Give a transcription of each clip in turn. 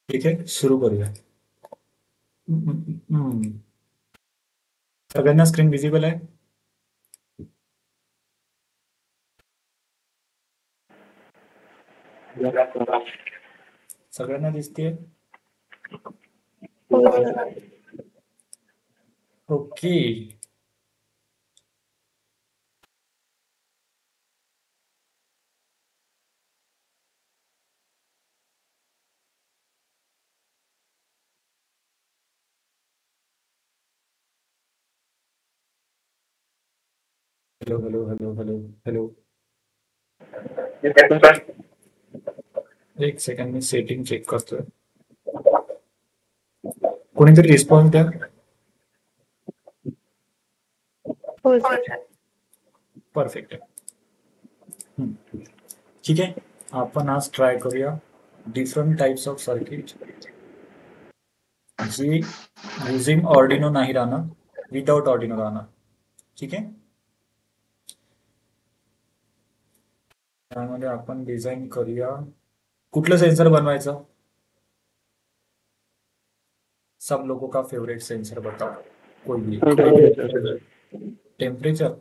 ठीक आहे, सुरू करूया. हम्म. सगळ्यांना स्क्रीन विजिबल आहे? सगळ्यांना दिसते? Okay. Hello hello hello hello hello. एक सेकंड, मी सेटिंग चेक करतोय. कोणीतरी रिस्पॉन्स द्या. परफेक्ट आहे. ठीक आहे, आपण आज ट्राय करूया डिफरंट टाइप्स ऑफ सर्किट जी युझिंग ऑर्डिनो नाही राहणार, विदाउट ऑर्डिनो राहणार. ठीक आहे, त्यामध्ये आपण डिझाईन करूया. कुठलं सेन्सर बनवायचं? सब लोगों का फेवरेट सेन्सर बताओ. कोई टेम्परेचर.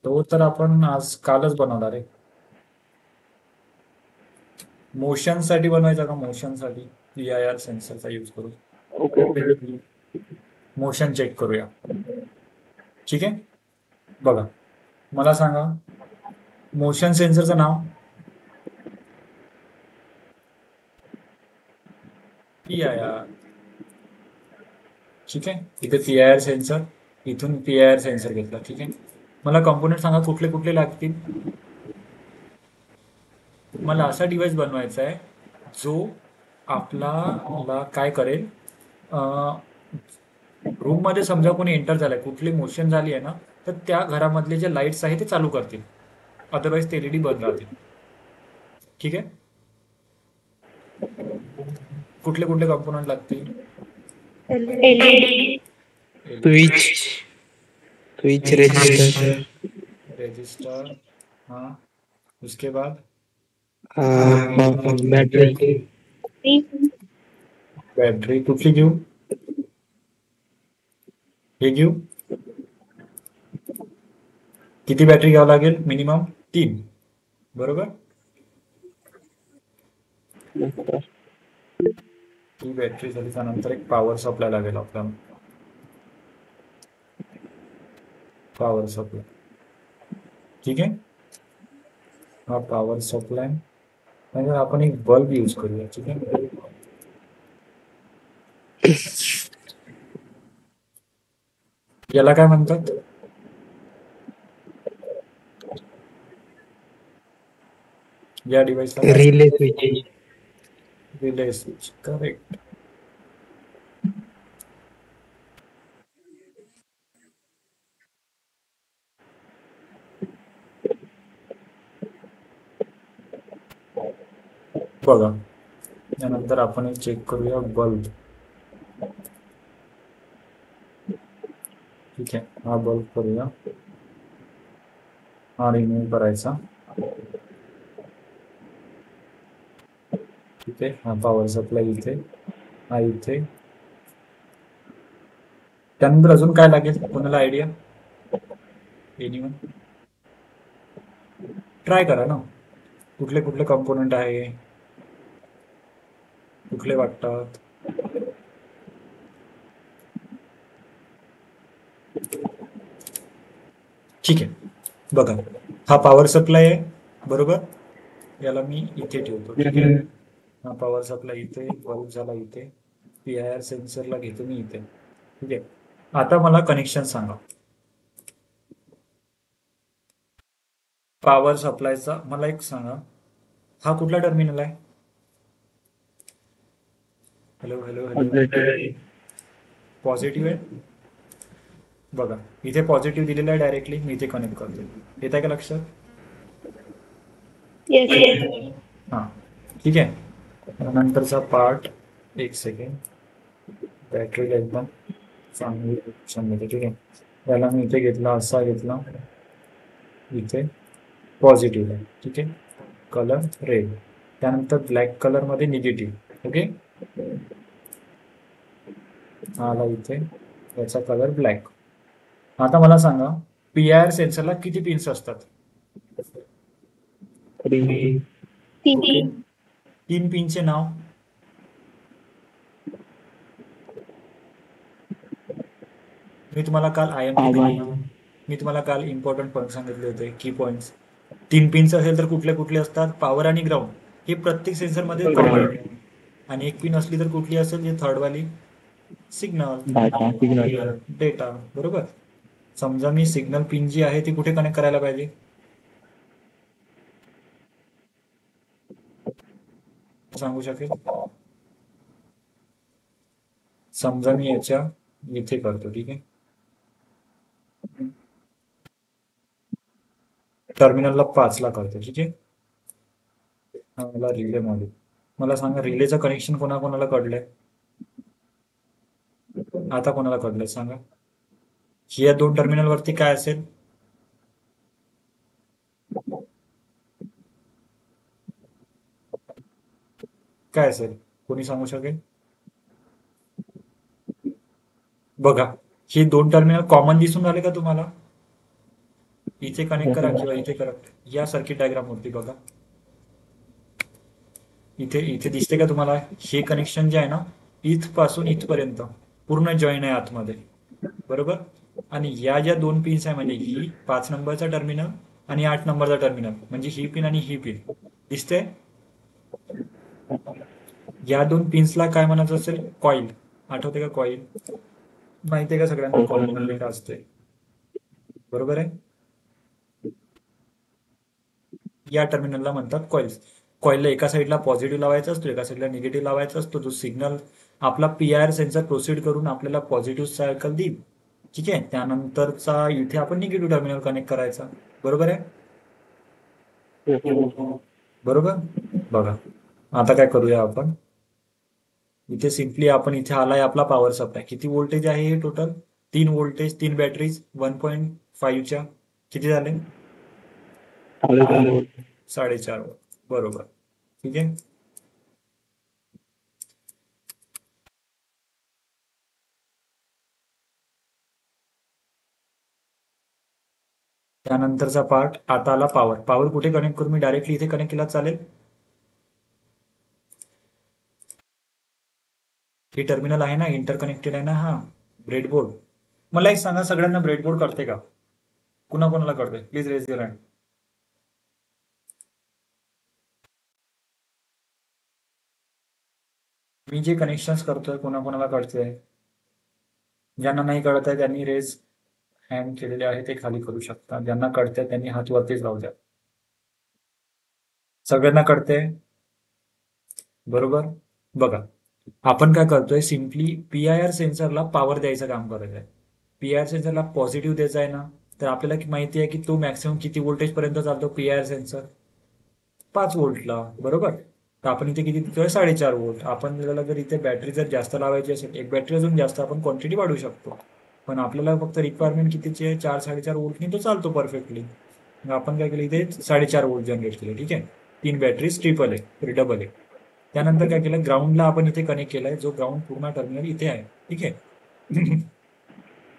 तो तर आपण आज कालच बनवणार आहे. मोशन साठी बनवायचा का? मोशन साठी PIR सेन्सरचा यूज करू. मोशन चेक करूया. ठीक आहे, बघा मला सांगा मोशन सेन्सरचं नाव. PIR. ठीक आहे, इथे PIR सेन्सर, इथून PIR सेन्सर घेतला. ठीक आहे, मला कॉम्पोनंट सांगा कुठले कुठले लागतील. मला असा डिव्हाइस बनवायचा आहे जो आपला काय करेल, रूम मध्ये समजा कोणी एंटर झालाय, कुठली मोशन झाली आहे ना, तर त्या घरामधले जे लाईट्स आहे ते चालू करतील, अदरवाईज ते LED बंद राहतील. ठीक आहे, कुठले कुठले कॉम्पोनंट लागतील? Switch register. हाँ, उसके बाद बॅटरी बॅटरी कुठली घेऊ? हे घेऊ. किती बॅटरी घ्यावं लागेल? मिनिमम 3, बरोबर. ही बॅटरी झाली, त्यानंतर एक पॉवर सप्लाय लागेल आपल्याला. Power supply. ठीक आहे, हा पॉवर सप्लाय. म्हणजे आपण एक बल्ब यूज करूया. ठीक आहे, याला काय म्हणतात? या डिव्हाइसला relay switch. Relay switch. Correct. बघा, त्यानंतर आपण एक चेक करूया बल्ब. ठीक आहे, हा बल्ब करूया. हा रिमूव्ह करायचा. ठीक आहे, हा पॉवर सप्लाय इथे, हा इथे. त्यानंतर अजून काय लागेल? कोणाला आयडिया? एनिवन ट्राय करा ना, कुठले कुठले कंपोनेंट आहे, कुठले वाटतात? ठीक आहे, बघा हा पॉवर सप्लाय आहे, बरोबर. याला मी इथे ठेवतो. ठीक आहे, हा पॉवर सप्लाय इथे, बल्ब झाला इथे, PIR सेन्सरला घेतो मी इथे. ठीक आहे, आता मला कनेक्शन सांगा पॉवर सप्लायचा. मला एक सांगा, हा कुठला टर्मिनल आहे? Hello hello hello. पॉझिटिव्ह आहे. बघा इथे पॉझिटिव्ह दिलेलं आहे डायरेक्टली, मी इथे कनेक्ट करतो. येत आहे का लक्षात? हां, ठीक आहे. नंतरचा पार्ट, एक सेकंड, बॅटरीला एकदम चांगली ऑप्शन मिळते. ठीक आहे, याला मी इथे घेतला, असा घेतला इथे, पॉझिटिव्ह आहे. ठीक आहे, कलर रेड. त्यानंतर ब्लॅक कलर मध्ये निगेटिव्ह. ओके, हा आला इथे, याचा कलर ब्लॅक. आता मला सांगा, पीआयआर सेन्सरला किती पिन्स असतात? 3. ओके, 3 पिनचे नाव. मी तुम्हाला काल IMP दिली. मी तुम्हाला काल इम्पॉर्टंट पॉईंट सांगितले होते, की पॉईंट्स. 3 पिन्स असेल तर कुठले कुठले असतात? पॉवर आणि ग्राउंड, हे प्रत्येक सेन्सरमध्ये कॉमन आहे. आणि एक पिन असली तर कुठली असेल? जे थर्ड वाली, सिग्नल, डेटा. बरोबर. समजा मी सिग्नल पिन जी आहे ती कुठे कनेक्ट करायला पाहिजे? सांगू शकेल? समजा मी याच्या इथे करतो. ठीक आहे, टर्मिनलला 5 ला करतो. ठीक आहे, हा मला रिले मॉड्यूल. मला सांगा, रिलेचं कनेक्शन कोणाकोणाला कळलंय? आता कोणाला कळलंय सांगा? या 2 टर्मिनल वरती काय असेल? काय असेल? कोणी सांगू शकेल? बघा, हे 2 टर्मिनल कॉमन दिसून राहिले का तुम्हाला? इथे कनेक्ट करा किंवा इथे करा. या सर्किट डायग्राम वरती बघा, इथे इथे दिसते का तुम्हाला? हे कनेक्शन जे आहे ना, इथपासून इथपर्यंत पूर्ण जॉईन आहे आतमध्ये. बरोबर. आणि या ज्या 2 पिन्स आहे, म्हणजे ही 5 नंबरचा टर्मिनल आणि 8 नंबरचा टर्मिनल, म्हणजे ही पिन आणि ही पिन दिसते. या 2 पिन्सला काय म्हणायचं असेल? कॉईल. आठवते का कॉईल? माहितीये का सगळ्यांना कॉईल म्हणजे काय असते? बरोबर आहे. या टर्मिनलला म्हणतात कॉइल्स. कॉईलला एका साईडला पॉझिटिव्ह लावायचा असतो, एका साईडला निगेटिव्ह लावायचा असतो. जो सिग्नल आपला पीआयआर सेन्सर प्रोसीड करून आपल्याला पॉझिटिव्ह सायकल देईल. ठीक आहे, त्यानंतरचा इथे आपण निगेटिव्ह टर्मिनल कनेक्ट करायचा. बरोबर आहे. बरोबर. बघा, आता काय करूया आपण, इथे सिम्पली आपण, इथे आलाय आपला पॉवर सप्लाय. किती व्होल्टेज आहे हे टोटल? 3 व्होल्टेज, 3 बॅटरीज 1.5च्या किती झाले? 4.5 व्होल्ट. बरोबर. ठीक आहे, त्यानंतरचा पार्ट आता आला पॉवर. पॉवर कुठे कनेक्ट करू? मी डायरेक्टली इथे कनेक्ट केला चालेल? हे टर्मिनल आहे ना, इंटरकनेक्टेड आहे ना, हा ब्रेडबोर्ड. मला एक सांगा, सगळ्यांना ब्रेडबोर्ड कळते का? कुणा कोणाला कळते? Please raise your hand. मी जे कनेक्शन्स करतोय कोणा कोणाला कळतंय? ज्यांना नाही कळत आहे त्यांनी रेज हँड केलेले आहे ते खाली करू शकता. ज्यांना कळतंय त्यांनी हात वरतीच राहू द्या. सगळ्यांना कळतंय? बरोबर. बघा, आपण काय करतोय, सिम्पली पीआयआर सेन्सरला पॉवर द्यायचं काम करत आहे. पीआयआर सेन्सरला पॉझिटिव्ह द्यायचा आहे ना, तर आपल्याला माहिती आहे की तो मॅक्सिमम किती व्होल्टेज पर्यंत चालतो पीआयआर सेन्सर? 5 व्होल्टला. बरोबर. तर आपण इथे किती देतोय? 4.5 व्होल्ट. आपण जर इथे बॅटरी जर जास्त लावायची असेल, एक बॅटरी अजून जास्त आपण क्वांटिटी वाढवू शकतो. पण आपल्याला फक्त रिक्वायरमेंट कितीची आहे? 4-4.5 व्होल्टनी तो चालतो परफेक्टली. मग आपण काय केलं, इथे 4.5 व्होल्ट जनरेट केले. ठीक आहे, 3 बॅटरी ट्रिपल आहे, डबल आहे. त्यानंतर काय केलं, ग्राउंडला आपण इथे कनेक्ट केलाय, जो ग्राउंड पूर्ण टर्मिनल इथे आहे. ठीक आहे.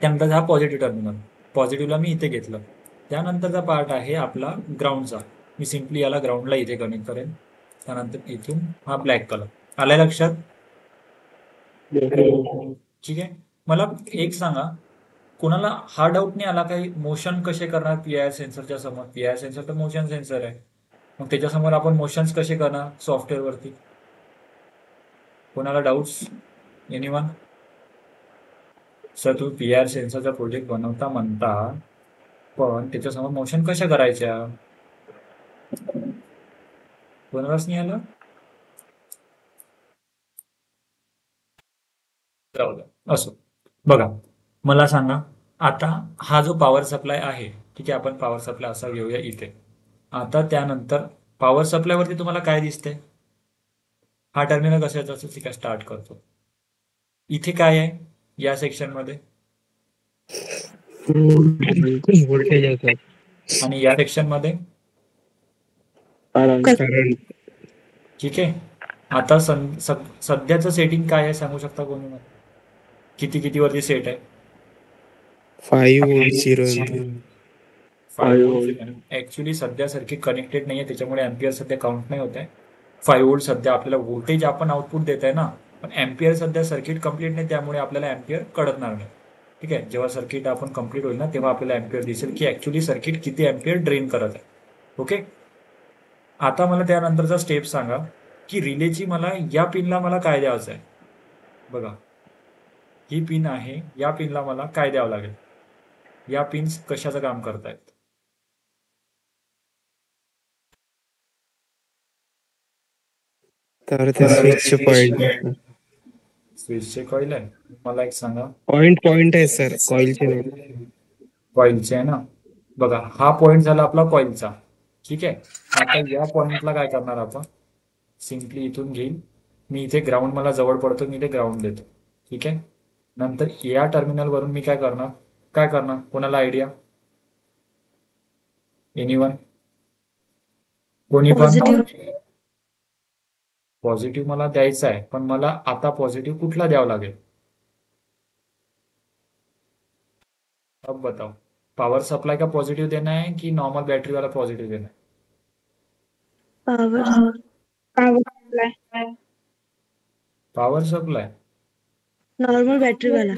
त्यानंतर हा पॉझिटिव्ह टर्मिनल, पॉझिटिव्हला मी इथे घेतलं. त्यानंतरचा पार्ट आहे आपला ग्राउंडचा. मी सिम्पली याला ग्राउंडला इथे कनेक्ट करेन. त्यानंतर इथून हा ब्लॅक कलर. आलाय लक्षात? ठीक आहे. मला एक सांगा, कोणाला हा डाऊट नाही आला काही, मोशन कसे करणार पीआयआर सेन्सरच्या समोर? पीआयआर सेन्सर तर मोशन सेन्सर आहे, मग त्याच्यासमोर आपण मोशन्स कसे करणार सॉफ्टवेअर वरती? कोणाला डाऊट्स? एनीवन? सर, तुम्ही पीआयआर सेन्सरचा प्रोजेक्ट बनवता म्हणता, पण त्याच्यासमोर मोशन कशा करायच्या? कोणालाच नाही आलं? जाऊ द्या, असो. बघा, मला सांगा, आता हा जो पॉवर सप्लाय आहे, ठीक आहे, आपण पॉवर सप्लाय असा घेऊया इथे. आता त्यानंतर पॉवर सप्लायवरती तुम्हाला काय दिसते? हा टर्मिनल कशाचा असतो? ठीक आहे, स्टार्ट करतो. इथे काय आहे या सेक्शन मध्ये? व्होल्टेज आहे. आणि या सेक्शन मध्ये? करंट ठीक आहे. आता सध्याचं सेटिंग काय आहे सांगू शकता कोणी मला? किती किती वरती सेट आहे? 5 व्होल्ट 0 फाईव्ह व्होल्ट ऍक्च्युली सध्या सर्किट कनेक्टेड नाहीये, त्याच्यामुळे अँपियर सध्या काउंट नाही होत आहे. 5 व्होल्ट सध्या आपल्याला व्होल्टेज आपण आउटपुट देत आहे ना, पण अँपियर सध्या सर्किट कंप्लीट नाही, त्यामुळे आपल्याला अँपियर कळणार नाही. ठीक आहे. जेव्हा सर्किट आपण कंप्लीट होईल ना, तेव्हा आपल्याला अँपियर दिसेल की ऍक्च्युली सर्किट किती अँपियर ड्रेन करत आहे. ओके. आता मला त्यानंतरचा स्टेप सांगा की रिलेची मला या पिनला मला काय द्यायचं आहे. बघा, ही पिन आहे, या पिनला मला काय द्यावं लागेल? या पिन्स कशाचं काम करतायत? तर ते स्विच पॉइंट स्विचचे कॉईल आहे. मला एक सांगा. पॉइंट आहे सर, कॉइलचे नाही. कॉईलचे आहे ना. बघा, हा पॉइंट झाला आपला कॉईलचा. ठीक आहे. आता या पॉइंटला काय करणार आपण? सिम्पली इथून घेईल मी, इथे ग्राउंड मला जवळ पडतो, मी इथे ग्राउंड देतो. ठीक आहे. नंतर या टर्मिनल वरून मी काय करणार कोणाला आयडिया? एनीवन? कोणी पण? पॉझिटिव्ह मला द्यायचा आहे, पण मला आता पॉझिटिव्ह कुठला द्यावा लागेल? अब बताओ. पावर सप्लाई का पॉजिटिव देना है कि नॉर्मल बैटरी वाला पॉजिटिव देना है? Power power supply normal battery वाला।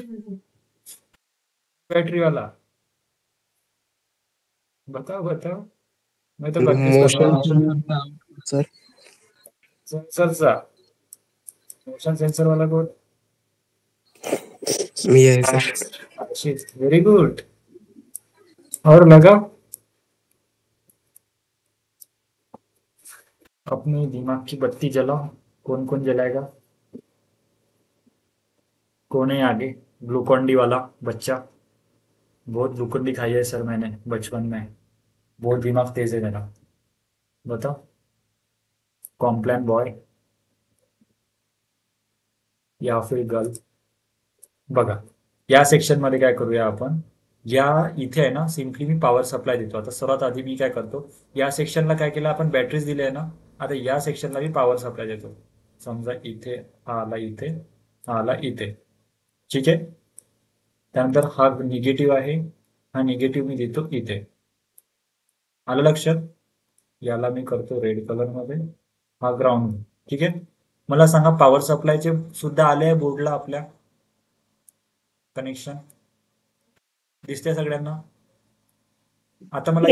बैटरी वाला? बताओ बताओ, मैं तो कंफ्यूज कर रहा मोशन हूँ. सर, सेंसरचा? मोशन सेंसर वाला कोण? मी आहे सर. Very good. और लगा? अपने दिमाग की बत्ती जलाओ. कौन कौन जलाएगा? कौन है आगे? ग्लूकॉन डी वाला बच्चा. बहुत ग्लूकॉन डी खाई है सर मैंने बचपन में. बहुत दिमाग तेज है मेरा. बताओ. कॉम्प्लान बॉय या फिर गर्ल? बघा, या सेक्शन मध्ये काय करूया आपण? या इथे आहे ना, सिम्पली मी पॉवर सप्लाय देतो. आता सर्वात आधी मी काय करतो, या सेक्शनला काय केलं आपण? बॅटरीज दिले आहे ना. आता या सेक्शनला मी पॉवर सप्लाय देतो. समजा इथे हा आला, इथे हा आला, इथे. ठीक आहे. त्यानंतर हा निगेटिव्ह आहे, हा निगेटिव्ह मी देतो इथे. आलं लक्षात? याला मी करतो रेड कलर मध्ये, हा ग्राउंड. ठीक आहे. मला सांगा, पॉवर सप्लायचे सुद्धा आले आहे बोर्डला आपल्या कनेक्शन दिसते सगळ्यांना? आता मला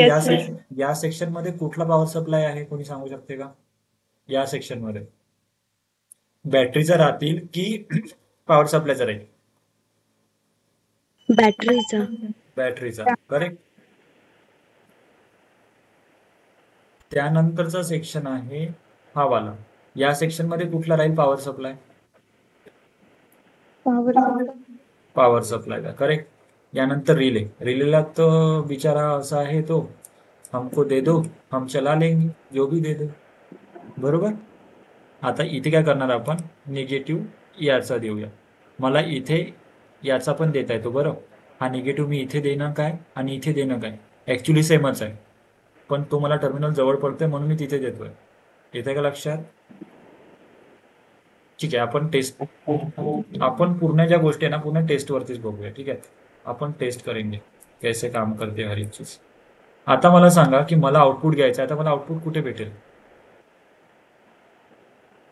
या सेक्शन मध्ये कुठला पॉवर सप्लाय आहे कोणी सांगू शकते का? या सेक्शन मध्ये बॅटरीचा राहतील की पॉवर सप्लायचा राहील? बॅटरीचा। बॅटरीचा, करेक्ट. त्यानंतरचा सेक्शन आहे हा वाला. या सेक्शन मध्ये कुठला राहील पॉवर सप्लाय? पॉवर सप्लायला, करेक्ट. यानंतर रिले. रिलेला तो बिचारा असा आहे, तो हमको दे दो, हम चला लेंगे, जो भी दे दो. बरोबर. आता इथे काय करणार आपण? निगेटिव्ह याचा देऊया. मला इथे याचा पण देता येतो. बरं, हा निगेटिव्ह मी इथे देणं काय आणि इथे देणं काय ऍक्च्युली सेमच आहे, पण तो मला टर्मिनल जवळ पडतोय म्हणून मी तिथे देतोय. येते का लक्षात? ठीक आहे. आपण पूर्ण ज्या गोष्टी आहे ना, पूर्ण टेस्ट वरतीच बघूया. ठीक आहे. आपण टेस्ट करेंगे कैसे काम करते हर एक चीज. आता मला सांगा की मला आउटपुट घ्यायचं आहे. आता मला आउटपुट कुठे भेटेल?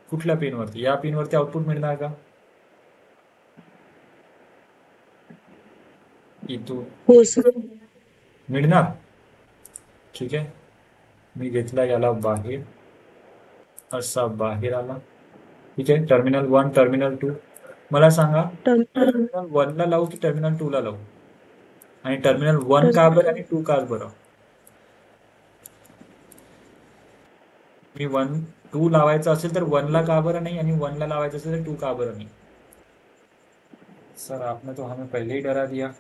कुठल्या पिनवरती? या पिनवरती आउटपुट मिळणार का? इथून हो सर। मिळणार. ठीक आहे. मी घेतला याला बाहेर, असा बाहेर आला. ठीक आहे. Terminal 1, terminal 2. मला सांगा, टर्मिनल 1 ला लावू की टर्मिनल 2 ला लावू? आणि टर्मिनल 1 का बरं आणि 2 का बरं? मी 1 2 लावायचं असेल तर 1 ला का बरं नाही, आणि 1 ला लावायचं असेल तर 2 का बरं नाही? सर आपने तो हमें पहले ही डरा दिया.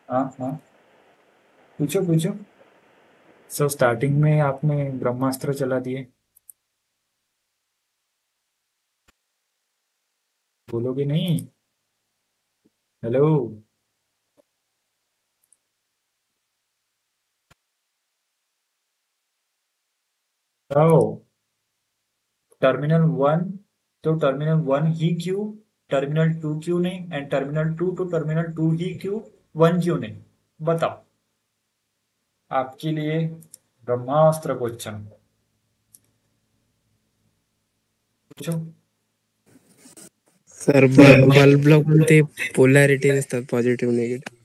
हाँ हाँ, पूछो पूछो. सर स्टार्टिंग में आपने ब्रह्मास्त्र चला दिए. बोलोगे नहीं? हेलो. हो, टर्मिनल 1 तो टर्मिनल 1 ही क्यू, टर्मिनल 2 क्यू नहीं, एंड टर्मिनल 2 तो टर्मिनल 2 ही क्यू, 1 क्यू नहीं? बताओ, आपके लिए ब्रह्मास्त्र क्वेश्चन पूछो. सर बल्बला कोणते पोलॅरिटी नसतात, पॉझिटिव्ह निगेटिव्ह.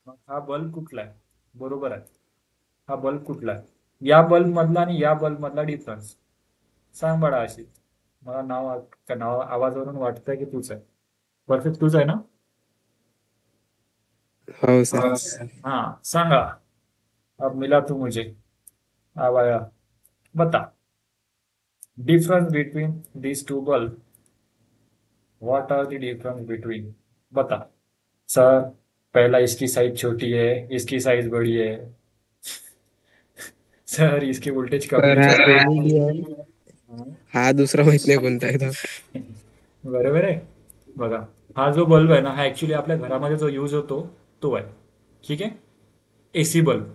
मग हा बल्ब कुठला आहे? बरोबर आहे, हा बल्ब कुठला आहे? या बल्ब मधला आणि या बल्ब मधला डिफरन्स सांग बाळा अशी. मला नाव आवाजावरून वाटतंय की तूच आहे. परफेक्ट तूच आहे ना? हो सर. हाँ सांगा. अब मिला तू मुझे. अब आया, बता difference between these two bulb. What are the difference between? बता. सर पहला इसकी साइज छोटी है, इसकी साइज बड़ी है. सर इसकी वोल्टेज कमी सर हा है. LED आहे, हा दुसरा माहित नाही कोणता आहे तो. बरोबर आहे. बघा, हा जो बल्ब आहे ना, हा ऍक्च्युली आपल्या घरामध्ये जो यूज होतो तो आहे. ठीक आहे, एसी बल्ब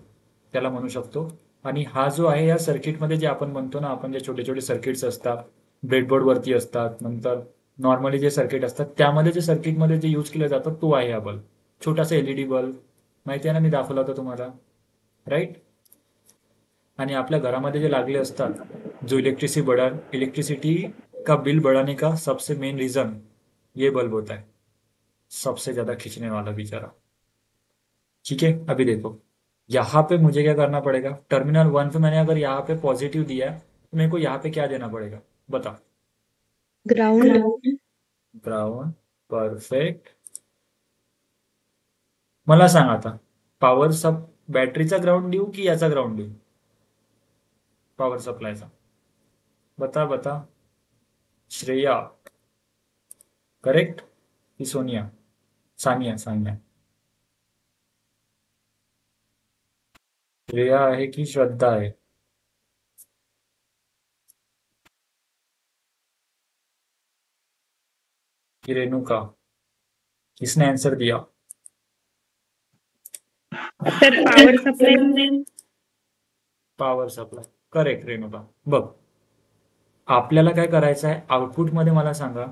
त्याला म्हणू शकतो. आणि हा जो आहे या सर्किटमध्ये जे आपण म्हणतो ना, आपण जे छोटे छोटे सर्किट्स असतात ब्रेडबोर्ड वरती असतात, नंतर नॉर्मली जे सर्किट असतात त्यामध्ये जे सर्किटमध्ये जे यूज केलं जातं तो आहे हा बल्ब. छोटासा एलईडी बल्ब माहिती आहे ना, मी दाखवला होता तुम्हाला, राईट? आणि आपल्या घरामध्ये जे लागले असतात, जो इलेक्ट्रिसिटी का बिल बढ़ाने का सबसे मेन रीजन ये बल्ब होता है, सबसे ज्यादा खींचने वाला बेचारा. ठीक है, अभी देखो यहाँ पे मुझे क्या करना पड़ेगा. टर्मिनल 1 पे मैंने अगर यहाँ पे पॉजिटिव दिया है तो मेरे को यहाँ पे क्या देना पड़ेगा? बता. ग्राउंड. ग्राउंड. परफेक्ट. मला सांग आता, पॉवर सब बॅटरीचा ग्राउंड देऊ की याचा ग्राउंड देऊ? पॉवर सप्लायचा. बता बता. श्रेया करेक्ट की सोनिया? सानिया सानिया. श्रेया आहे की श्रद्धा आहे? कि रेणुका? किसने आंसर दिया? Sir power supply. Power supply. Correct Renuka. बघ, आपल्याला काय करायचं आहे, आउटपुटमध्ये मला सांगा,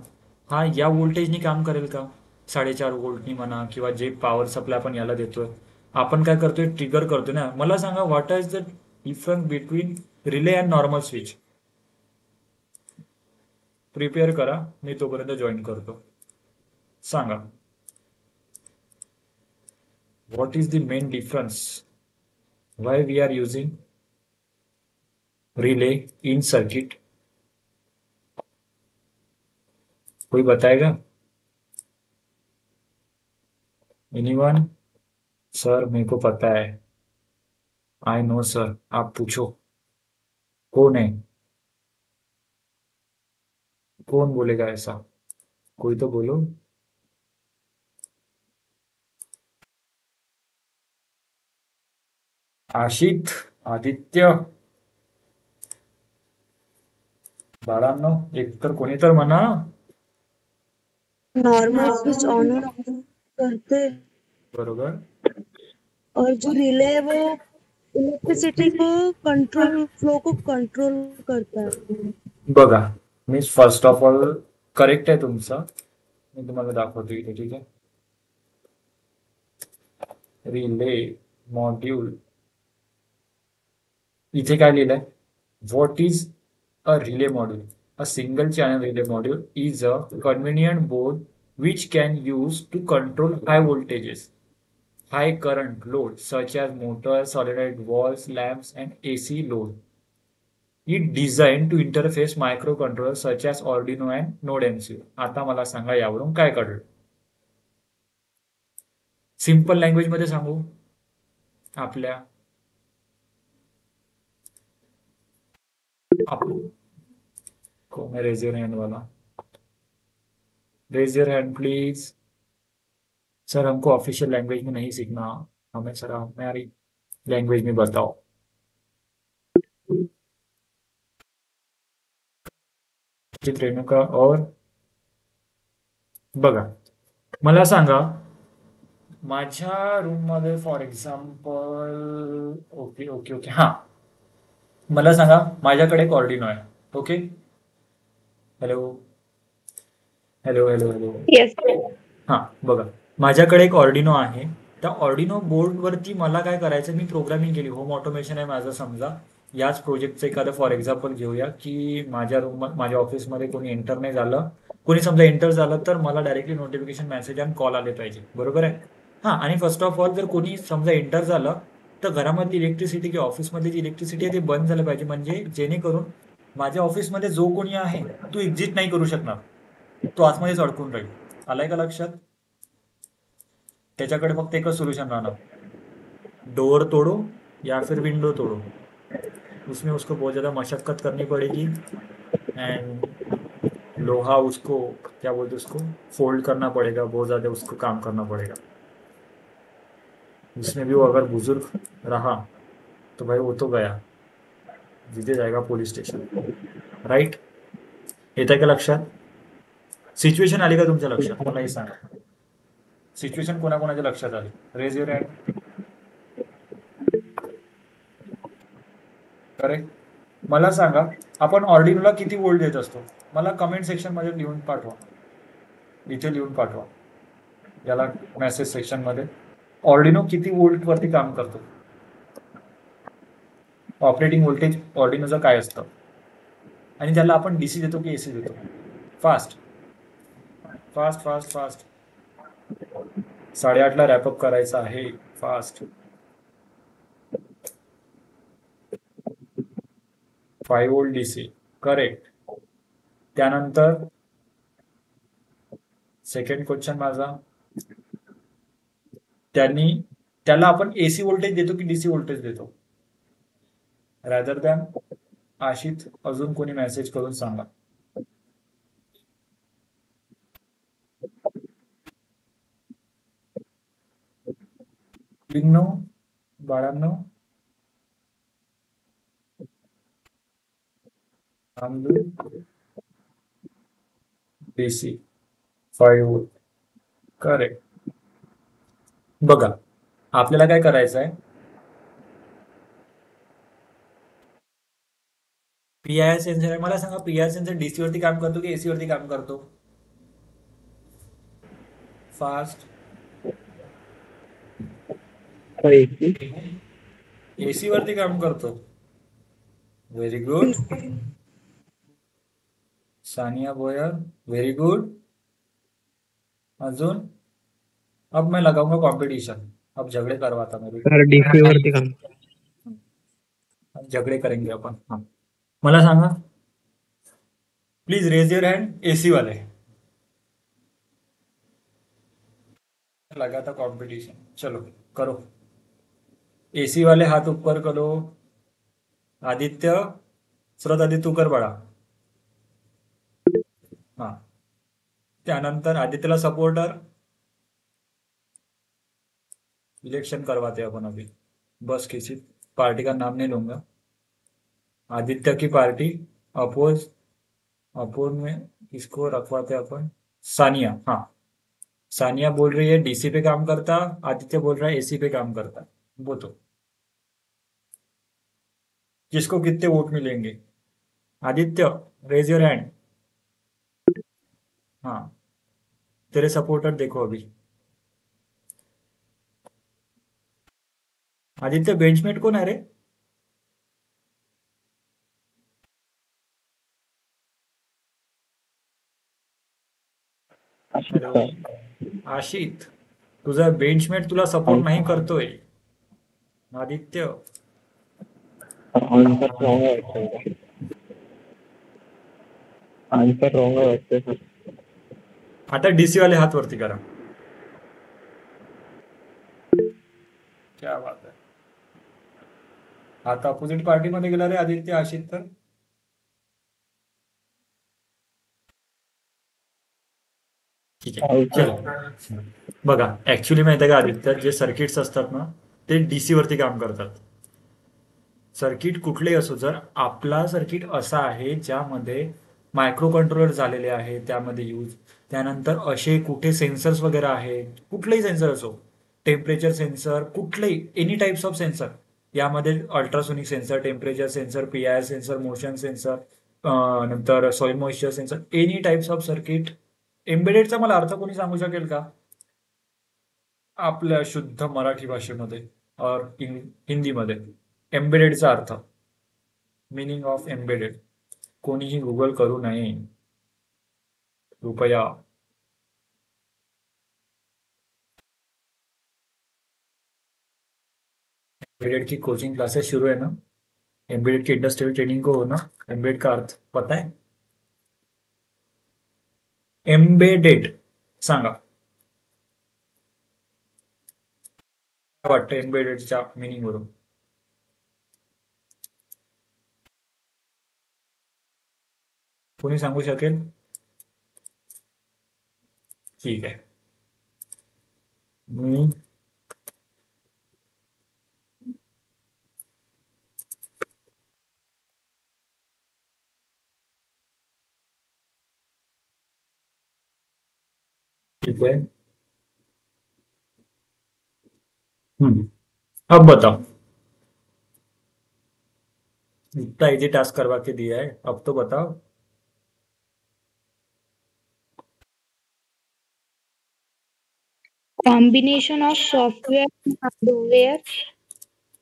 हा या व्होल्टेजनी काम करेल का? 4.5 व्होल्टनी म्हणा, किंवा जे पॉवर सप्लाय आपण याला देतोय, आपण काय करतोय, ट्रिगर करतोय ना. मला सांगा, what is the difference between relay and normal switch? Prepare करा, मी तोपर्यंत जॉईन करतो. सांगा, what is the main difference, why we are using relay in circuit? कोई बताएगा? एनीवन? सर मेरे को पता है. आई नो सर, आप पूछो. कौन है? कौन बोलेगा ऐसा? कोई तो बोलो. आशित, आदित्य, बाळांनो एक तर कोणी तर म्हणा. नॉर्मल स्विच ऑन और ऑफ करते हैं, बरोबर. और जो रिले है वो इलेक्ट्रिसिटी को कंट्रोल, फ्लो को कंट्रोल करता है. बघा, मी फर्स्ट ऑफ ऑल करेक्ट आहे तुमचं, मी तुम्हाला दाखवतो इथे. ठीक आहे, रिले मॉड्यूल. इथे काय लिहिलंय, what is a relay module? A single channel relay module is a convenient board which can use to control high voltages, high current load such as motors, solenoid valves, lamps, and AC load. It designed to interface microcontrollers such as Arduino and Node MCU. आता मला सांगा यावरून काय कळलं? Simple language मध्ये सांगू आपल्या. कौन है रेज योर हैंड वाला? Raise your hand please. Sir हमको ऑफिशियल लैंग्वेज में नहीं सीखना, हमें सर हमारी लैंग्वेज में बताओ. रेणुका और बघा, मला सांगा, माझ्या रूम मध्ये for example, okay okay okay, हा मला सांगा, माझ्याकडे एक ऑर्डिनो आहे. Okay. Hello hello hello hello. Yes. हां, बघा, माझ्याकडे एक ऑर्डिनो आहे. त्या ऑर्डिनो बोर्डवरती मला काय करायचं, मी प्रोग्रामिंग केली. होम ऑटोमेशन आहे माझं समजा. याच प्रोजेक्टचं एखादं फॉर एक्झाम्पल घेऊया, की माझ्या ऑफिसमध्ये कोणी एंटर नाही झालं. कोणी समजा एंटर झालं तर मला डायरेक्टली नोटिफिकेशन मेसेज आणि कॉल आले पाहिजे. बरोबर आहे? हां, आणि फर्स्ट ऑफ ऑल जर कोणी समजा एंटर झालं तर घरामधली इलेक्ट्रिसिटी किंवा ऑफिसमधली जी इलेक्ट्रिसिटी आहे ती बंद झालं पाहिजे, म्हणजे जेणेकरून माझ्या ऑफिसमध्ये जो कोणी आहे तो एक्झिट नाही करू शकणार. तो आतमध्येच अडकून राहील. आलाय का लक्षात? त्याच्याकडे फक्त एकच सोल्यूशन राहणार, डोर तोड़ो या फिर विंडो तोड़ो. उसमें उसको बहुत ज़्यादा मशक्क़त करनी पड़ेगी एंड लोहा उसको क्या बोलते उसको फोल्ड करना पड़ेगा, बहुत ज़्यादा उसको काम करना पड़ेगा. उसमें भी वो अगर बुजुर्ग रहा तो भाई वो तो गया, जिथे जाएगा पुलिस स्टेशन. राईट? येत आहे का लक्षात? सिच्युएशन आली का तुमच्या लक्षात? मला हे सांगा, सिच्युएशन कोणाकोणाच्या लक्षात आली? Raise your hand. करेक्ट. मला सांगा, आपण ऑर्डिनोला किती वोल्ट देत असतो? मला कमेंट सेक्शनमध्ये लिहून पाठवा, इथे लिहून पाठवा, याला मेसेज सेक्शनमध्ये. ऑर्डिनो किती वोल्टवरती काम करतो? ऑपरेटिंग व्होल्टेज ऑर्डिनोचं काय असतं? आणि त्याला आपण डीसी देतो की एसी देतो? Fast fast fast fast. 8:30ला रॅपअप करायचं आहे. फास्ट. 5 volt DC. करेक्ट. त्यानंतर सेकंड क्वेश्चन माझा, त्याला आपण एसी व्होल्टेज देतो की डीसी व्होल्टेज देतो? रॅदर दॅन आशित अजून कोणी मेसेज करून सांगा. लिंगनो बाळांनो, डीसी 5 वोल्ट. करेक्ट. बघा, आपल्याला काय करायचं आहे, पीआयआर सेन्सर आहे. मला सांगा, पीआयआर सेन्सर डीसी वरती काम करतो की एसी वरती काम करतो? फास्ट. एसी वरती काम करतो. Very good. Sania Boyar, very good. अजून? अब मैं लगाऊंगा कंपटीशन. अब झगड़े करवाता मेरे. सर डीसी वरती काम. अब झगड़े करेंगे अपन. हाँ, मला सांगा, please raise your hand AC वाले. लगा था कंपटीशन. चलो करो. एसी वाले हाथ ऊपर करो. आदित्य, स्रोत आदित्य तू कर बाळा. हाँ, त्यानंतर आदित्यला सपोर्टर. इलेक्शन करवाते अपन अभी. बस किसी पार्टी का नाम नहीं लूंगा. आदित्य की पार्टी. अपोज में किसको रखवाते अपन? सानिया. हाँ, सानिया बोल रही है डीसी पे काम करता, आदित्य बोल रहा है एसी पे काम करता. वो तो किसको कितने वोट मिलेंगे? Aditya, raise your hand. हाँ, तेरे सपोर्टर देखो अभी. आदित्य, बेंचमेट कौन है रे? हॅलो आशित, तुझा बेंचमेट तुला सपोर्ट नाही करतोय. आदित्य, आन्सर रॉंग आहे. आन्सर रॉंग आहे सर. आता डीसी वाले हात वरती करा. क्या बात आहे. आता अपोजिट पार्टीमध्ये गेला रे आदित्य. आशित तर ठीक आहे. चलो बघा, ऍक्च्युली माहिती आहे का आदित्य, जे सर्किट्स असतात ना ते डीसी वरती काम करतात. सर्किट कुठलेही असो, जर आपला सर्किट असा आहे ज्यामध्ये मायक्रो कंट्रोलर झालेले आहे त्यामध्ये यूज, त्यानंतर असे कुठे सेन्सर्स वगैरे आहेत, कुठलेही सेन्सर असो, टेम्परेचर सेन्सर, कुठलेही एनी टाइप्स ऑफ सेन्सर, यामध्ये ultrasonic sensor, temperature sensor, PIR sensor, motion sensor, नंतर soil moisture sensor, any types of circuit. एम्बेडेडचा मला अर्थ कोणी सांगू शकेल का आपल्या शुद्ध मराठी भाषेमध्ये और हिंदीमध्ये? एम्बेडेडचा अर्थ, मिनिंग ऑफ एम्बेडेड. कोणीही गुगल करू नये कृपया. एम्बेडेड की कोचिंग क्लासेस शुरू है ना, एम्बेडेड की इंडस्ट्रियल ट्रेनिंग को हो ना. एम्बेडेड का अर्थ पता है? एम्बेडेड सांगा काय वाटतं एम्बेडेडच्या मिनिंग वरून? कोणी सांगू शकेल? ठीक आहे. मी ठीक है. अब बताओ, इतना इजी टास्क करवा के दिया है, अब तो बताओ. Combination of software and hardware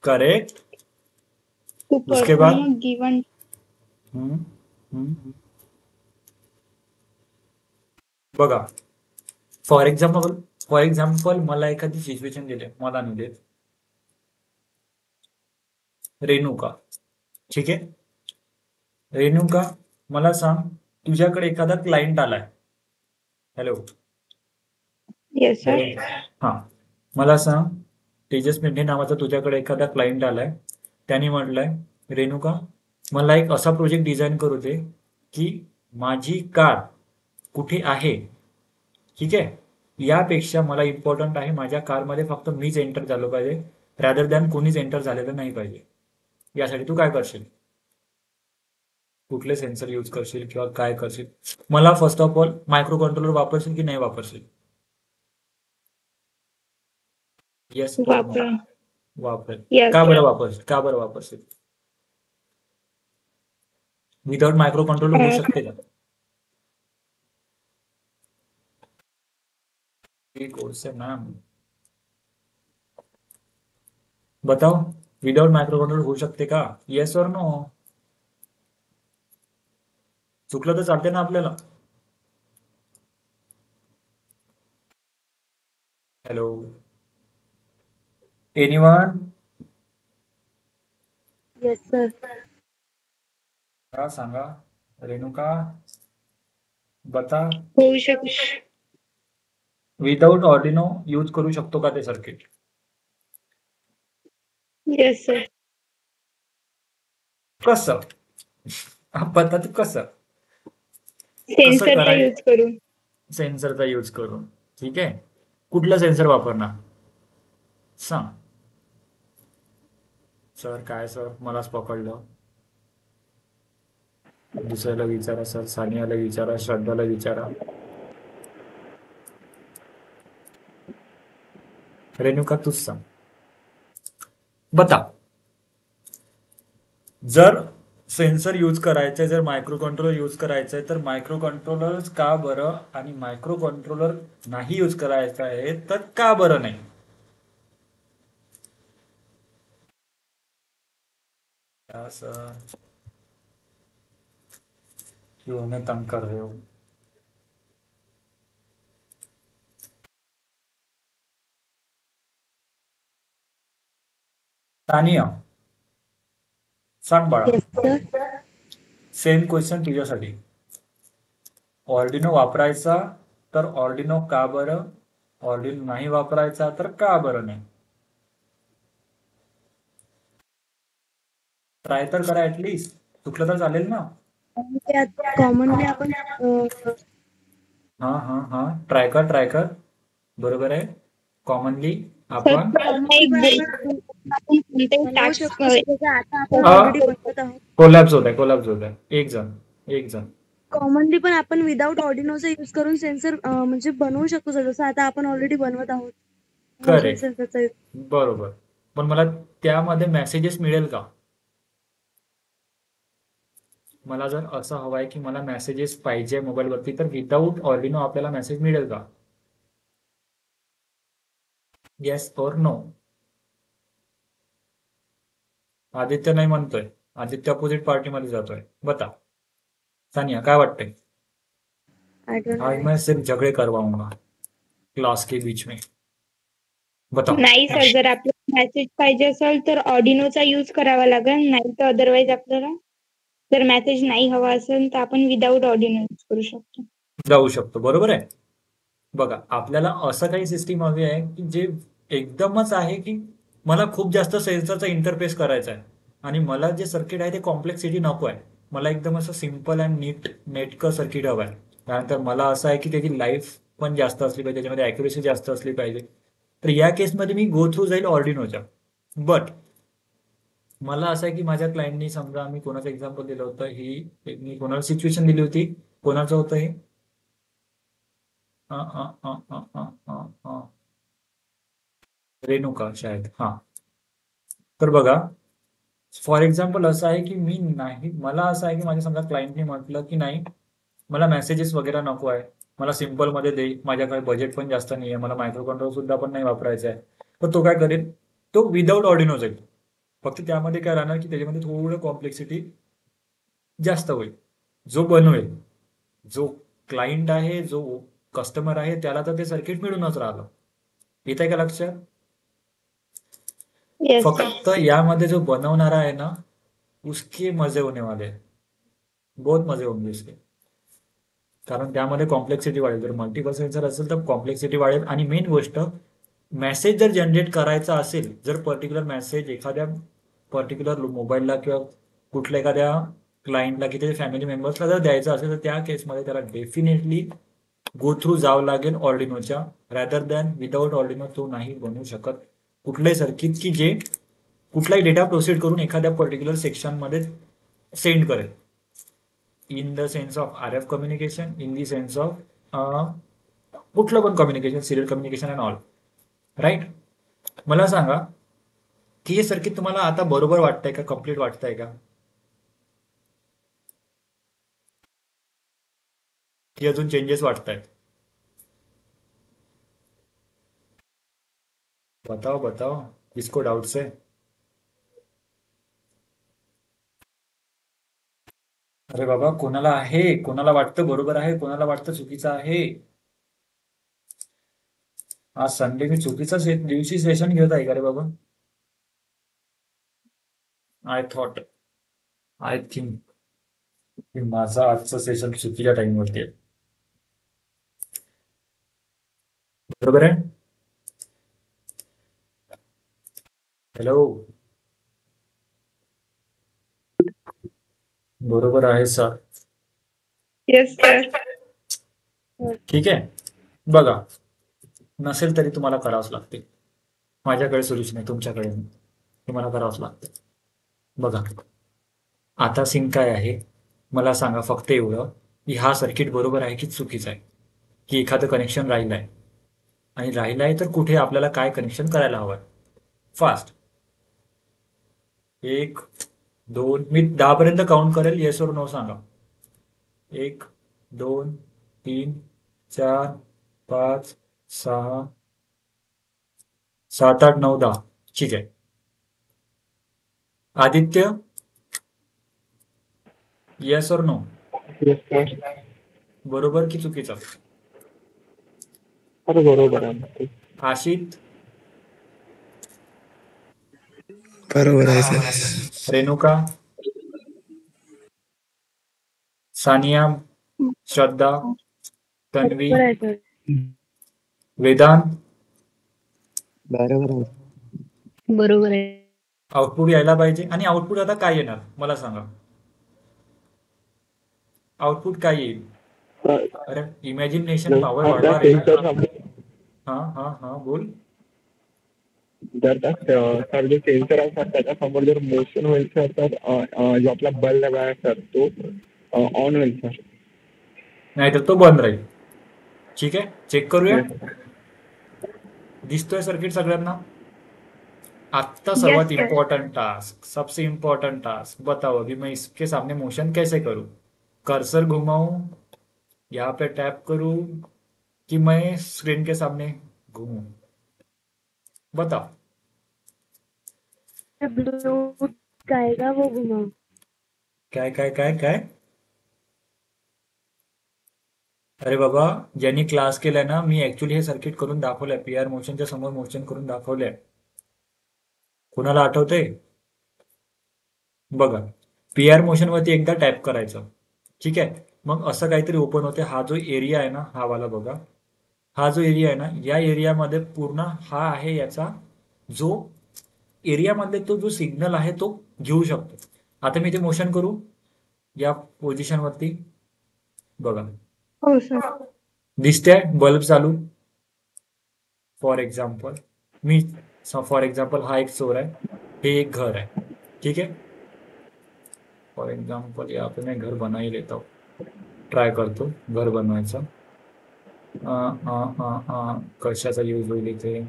correct. to उसके बाद? perform a given बघा, फॉर एक्झाम्पल मला एखादी सिच्युएशन दिली, मला नाही देत. रेणुका, ठीक आहे. रेणुका, मला सांग, तुझ्याकडे एखादा क्लायंट आलाय. हॅलो. yes sir हा, मला सांग, तेजस मेंढे नावाचा तुझ्याकडे एखादा क्लायंट आलाय. त्याने म्हटलंय, रेणुका मला एक असा प्रोजेक्ट डिझाईन करू दे की माझी कार कुठे आहे, ठीक आहे, यापेक्षा मला इम्पॉर्टंट आहे माझ्या कारमध्ये फक्त मीच एंटर झालो पाहिजे, रॅदर दॅन कोणीच एंटर झालेलं नाही पाहिजे. यासाठी तू काय करशील? कुठले सेन्सर यूज करशील किंवा काय करशील? मला first of all microcontroller वापरशील की नाही वापरशील? येस वापरा वापरेल. Yes, का sir. बरं वापरशील? विदाउट मायक्रो कंट्रोलर होऊ शकते का? कोर्स है मैम, बताओ, विदाउट मायक्रो कंट्रोलर होऊ शकते का? येस और नो? चुकलं तर चालते ना आपल्याला. Hello, anyone? Yes sir. का सांगा रेणुका, बता. होऊ शकते विदाउट ऑर्डिनो यूज करू शकतो का ते सर्किट? yes sir कसं? बता तू कसं सेन्सरचा करायचं? यूज करून सेन्सरचा यूज करून, ठीक आहे. कुठला सेन्सर वापरणार सांग. सर काय सर, मलाच पकडलं. दुसऱ्याला विचारा सर, सानियाला विचारा, श्रद्धाला विचारा. रेणुका तूच सांग, बता. जर सेन्सर यूज करायचंय, जर मायक्रो कंट्रोलर यूज करायचंय, तर मायक्रो कंट्रोलर का बरं, आणि मायक्रो कंट्रोलर नाही यूज करायचं आहे तर का बरं नाही? सर क्यों हमें तंग कर रहे हो? तानिया सांग बाळा. Yes sir. सेम क्वेश्चन तुझ्यासाठी. ऑर्डिनो वापरायचा तर ऑर्डिनो का बरं, ऑर्डिनो नाही वापरायचा तर का बरं नाही? ट्राय तर करा ऍटलीस्ट, चुकलं तर चालेल ना. कॉमनली आपण हा ट्राय कर, बरोबर आहे. कॉमनली सर आपण एक कोणताही बनवू टास्क शकतो. जसं आता आपण हा. ऑलरेडी बनवत आहोत. कोलॅप्स होत आहे. एक जण कॉमनली पण आपण विदाउट ऑर्डिनोचा यूज करून सेन्सर म्हणजे बनवू शकतो सर. जसं आता आपण ऑलरेडी बनवत आहोत. Correct. सेन्सरचा यूज. बरोबर. पण मला त्यामध्ये मेसेजेस मिळेल का? मला जर असं हवं आहे की मला मेसेजेस पाहिजे मोबाईलवरती, तर विदाऊट ऑर्डिनो आपल्याला मेसेज मिळेल का? येस और नो? आदित्य नाही म्हणतोय. आदित्य अपोजिट पार्टीमध्ये जातोय. बता सानिया, काय वाटतंय? I don't आज know. मैं सिर्फ झगड़े करवाऊंगा क्लास के बीच में. बताओ. नाही सर, जर आपल्याला मेसेज पाहिजे असेल तर ऑडिनोचा यूज करावा लागेल, नाही तर अदरवाईज आपल्याला जर मेसेज नाही हवा असेल तर आपण विदाऊट ऑडिनो यूज करू शकतो. जाऊ शकतो. बरोबर आहे. बघा, आपल्याला असं काही सिस्टीम हवी आहे की जे एकदमच आहे की मला खूप जास्त सेन्सरचा इंटरफेस करायचा आहे आणि मला जे सर्किट आहे ते कॉम्प्लेक्सिटी नको आहे. मला एकदम असं सिम्पल अँड नेटकं सर्किट हवं आहे. त्यानंतर मला असं आहे की त्याची लाईफ पण जास्त असली पाहिजे, त्याच्यामध्ये ॲक्युरेसी जास्त असली पाहिजे. तर या केसमध्ये मी गो थ्रू जाईल ऑर्डिनोच्या. बट मला असं आहे की माझ्या क्लायंटनी, समजा मी कोणाचं एक्झाम्पल दिलं होतं, मी कोणाला सिच्युएशन दिली होती, कोणाचं होतं हे? रेणुका शायद. हा, तर बघा, फॉर एक्झाम्पल असं आहे की मला असं आहे की माझ्या समजा क्लायंटने म्हटलं की नाही, मला मेसेजेस वगैरे नको आहे, मला सिम्पलमध्ये दे, माझ्याकडे बजेट पण जास्त नाही आहे, मला मायक्रो कंट्रोल सुद्धा पण नाही वापरायचं आहे. तर तो काय करेल? तो विदाऊट ऑर्डिनो जाईल. फक्त त्यामध्ये काय राहणार की त्याच्यामध्ये थोडं कॉम्प्लेक्सिटी जास्त होईल. जो बनवेल, जो क्लायंट आहे, जो कस्टमर आहे, त्याला तर ते सर्किट मिळूनच राहिलं. येत आहे का लक्षात? Yes sir. फक्त यामध्ये जो बनवणारा आहे ना, उसके मजे होने वाले हैं. बहुत मजे होंगे इसके. कारण त्यामध्ये कॉम्प्लेक्सिटी वाढेल. जर मल्टिपल सेन्सर असेल तर कॉम्प्लेक्सिटी वाढेल. आणि मेन गोष्ट, मेसेज जर जनरेट करायचा असेल, जर पर्टिक्युलर मेसेज एखाद्या पर्टिक्युलर मोबाईलला किंवा कुठल्या एखाद्या क्लायंटला की त्याच्या फॅमिली मेंबर्सला जर द्यायचा असेल, तर त्या केसमध्ये त्याला डेफिनेटली गो थ्रू जावं लागेल ऑर्डिनोच्या. रॅदर दॅन विदाऊट ऑर्डिनो तो नाही बनवू शकत कुठलंही सर्किट की जे कुठलाही डेटा प्रोसीड करून एखाद्या पर्टिक्युलर सेक्शनमध्ये सेंड करेल. In the sense of RF communication, in the sense of कुठलं पण communication, serial communication and all. Right? मला सांगा की हे सर्किट तुम्हाला आता बरोबर वाटतंय का, कम्प्लीट वाटतंय का, की अजून चेंजेस वाटत आहेत? बताओ बताओ, किसको डाउट्स है? अरे बाबा, कोणाला आहे, कोणाला वाटतं बरोबर आहे, कोणाला वाटतं चुकीचं आहे? आज संडे मी चुकीचा दिवशी सेशन घेत आहे का रे बाबा? आय थिंक की माझं आजचं सेशन चुकीच्या टाइमवरती आहे. बरोबर आहे? हॅलो, बरोबर आहे सर. Yes sir. ठीक आहे. बघा, नसेल तरी तुम्हाला करावंच लागते. माझ्याकडे सोल्युशन आहे, तुमच्याकडे नाही. तुम्हाला करावंच लागतं. बघा, आता सिंक काय आहे मला सांगा फक्त एवढं की हा सर्किट बरोबर आहे की चुकीचा आहे, की एखादं कनेक्शन राहिलं आहे, आणि राहिलं आहे तर कुठे आपल्याला काय कनेक्शन करायला हवं आहे. फास्ट 1 2, मी 10 पर्यंत काउंट करेल, येस और नो सांगा. 1 2 3 4 5 6 7 8 9 10. ठीक आहे. आदित्य, येस और नो? Yes sir. बरोबर की चुकीचं? सर बरोबर आहे. आशित, बरोबर आहे सर. रेणुका, सानिया, श्रद्धा, तन्वी, बरोबर आहे सर. वेदांत, बरोबर आहे. बरोबर आहे. आउटपुट यायला पाहिजे. आणि आउटपुट आता काय येणार मला सांगा? आउटपुट काय येईल? सर, अरे इमॅजिनेशन पॉवर जर वाढवा त्या रे ना. सेन्सर हा हा हा, बोल. सर जो सेन्सर आहे सर त्याच्यासमोर जर मोशन होईल सर, तर जो आपला बल्ब आहे सर तो ऑन होईल सर. नाहीतर तो बंद राहील. ठीक आहे, चेक करूया. दिसतोय सर्किट सगळ्यांना? आता सर्वात Yes, sir. इंपॉर्टेंट टास्क, सबसे इंपॉर्टेंट टास्क, बताओ अभी मैं इसके सामने मोशन कैसे करूं? कर्सर घुमाऊं, यहाँ पे टैप करूं, कि मैं स्क्रीन के सामने घूमूं? बताओ। ब्लू आएगा वो घुमाओ। काय काय काय काय? अरे बाबा, ज्यांनी क्लास केलाय ना, मी ऍक्च्युली हे सर्किट करून दाखवलंय, पीआर मोशनच्या समोर मोशन करून दाखवलंय. कुणाला आठवतंय? बघा, पीआर मोशन वरती एकदा टॅप करायचं, ठीक आहे. मग असं काहीतरी ओपन होते. हा जो एरिया आहे ना, हा वाला बघा, हा जो एरिया आहे ना, या एरियामध्ये पूर्ण हा आहे याचा जो एरियामध्ये तो जो सिग्नल आहे तो घेऊ शकतो. आता मी ते मोशन करू या पोझिशन वरती, बघा हो सर. दिसतंय बल्ब चालू. For example me for example हा एक चोर आहे, हे एक घर आहे, ठीक है. फॉर एग्जाम्पल यहाँ पे मैं घर बना ही लेता हूँ, ट्राय करतो घर बनवायचा. कशाचा यूज होईल इथे?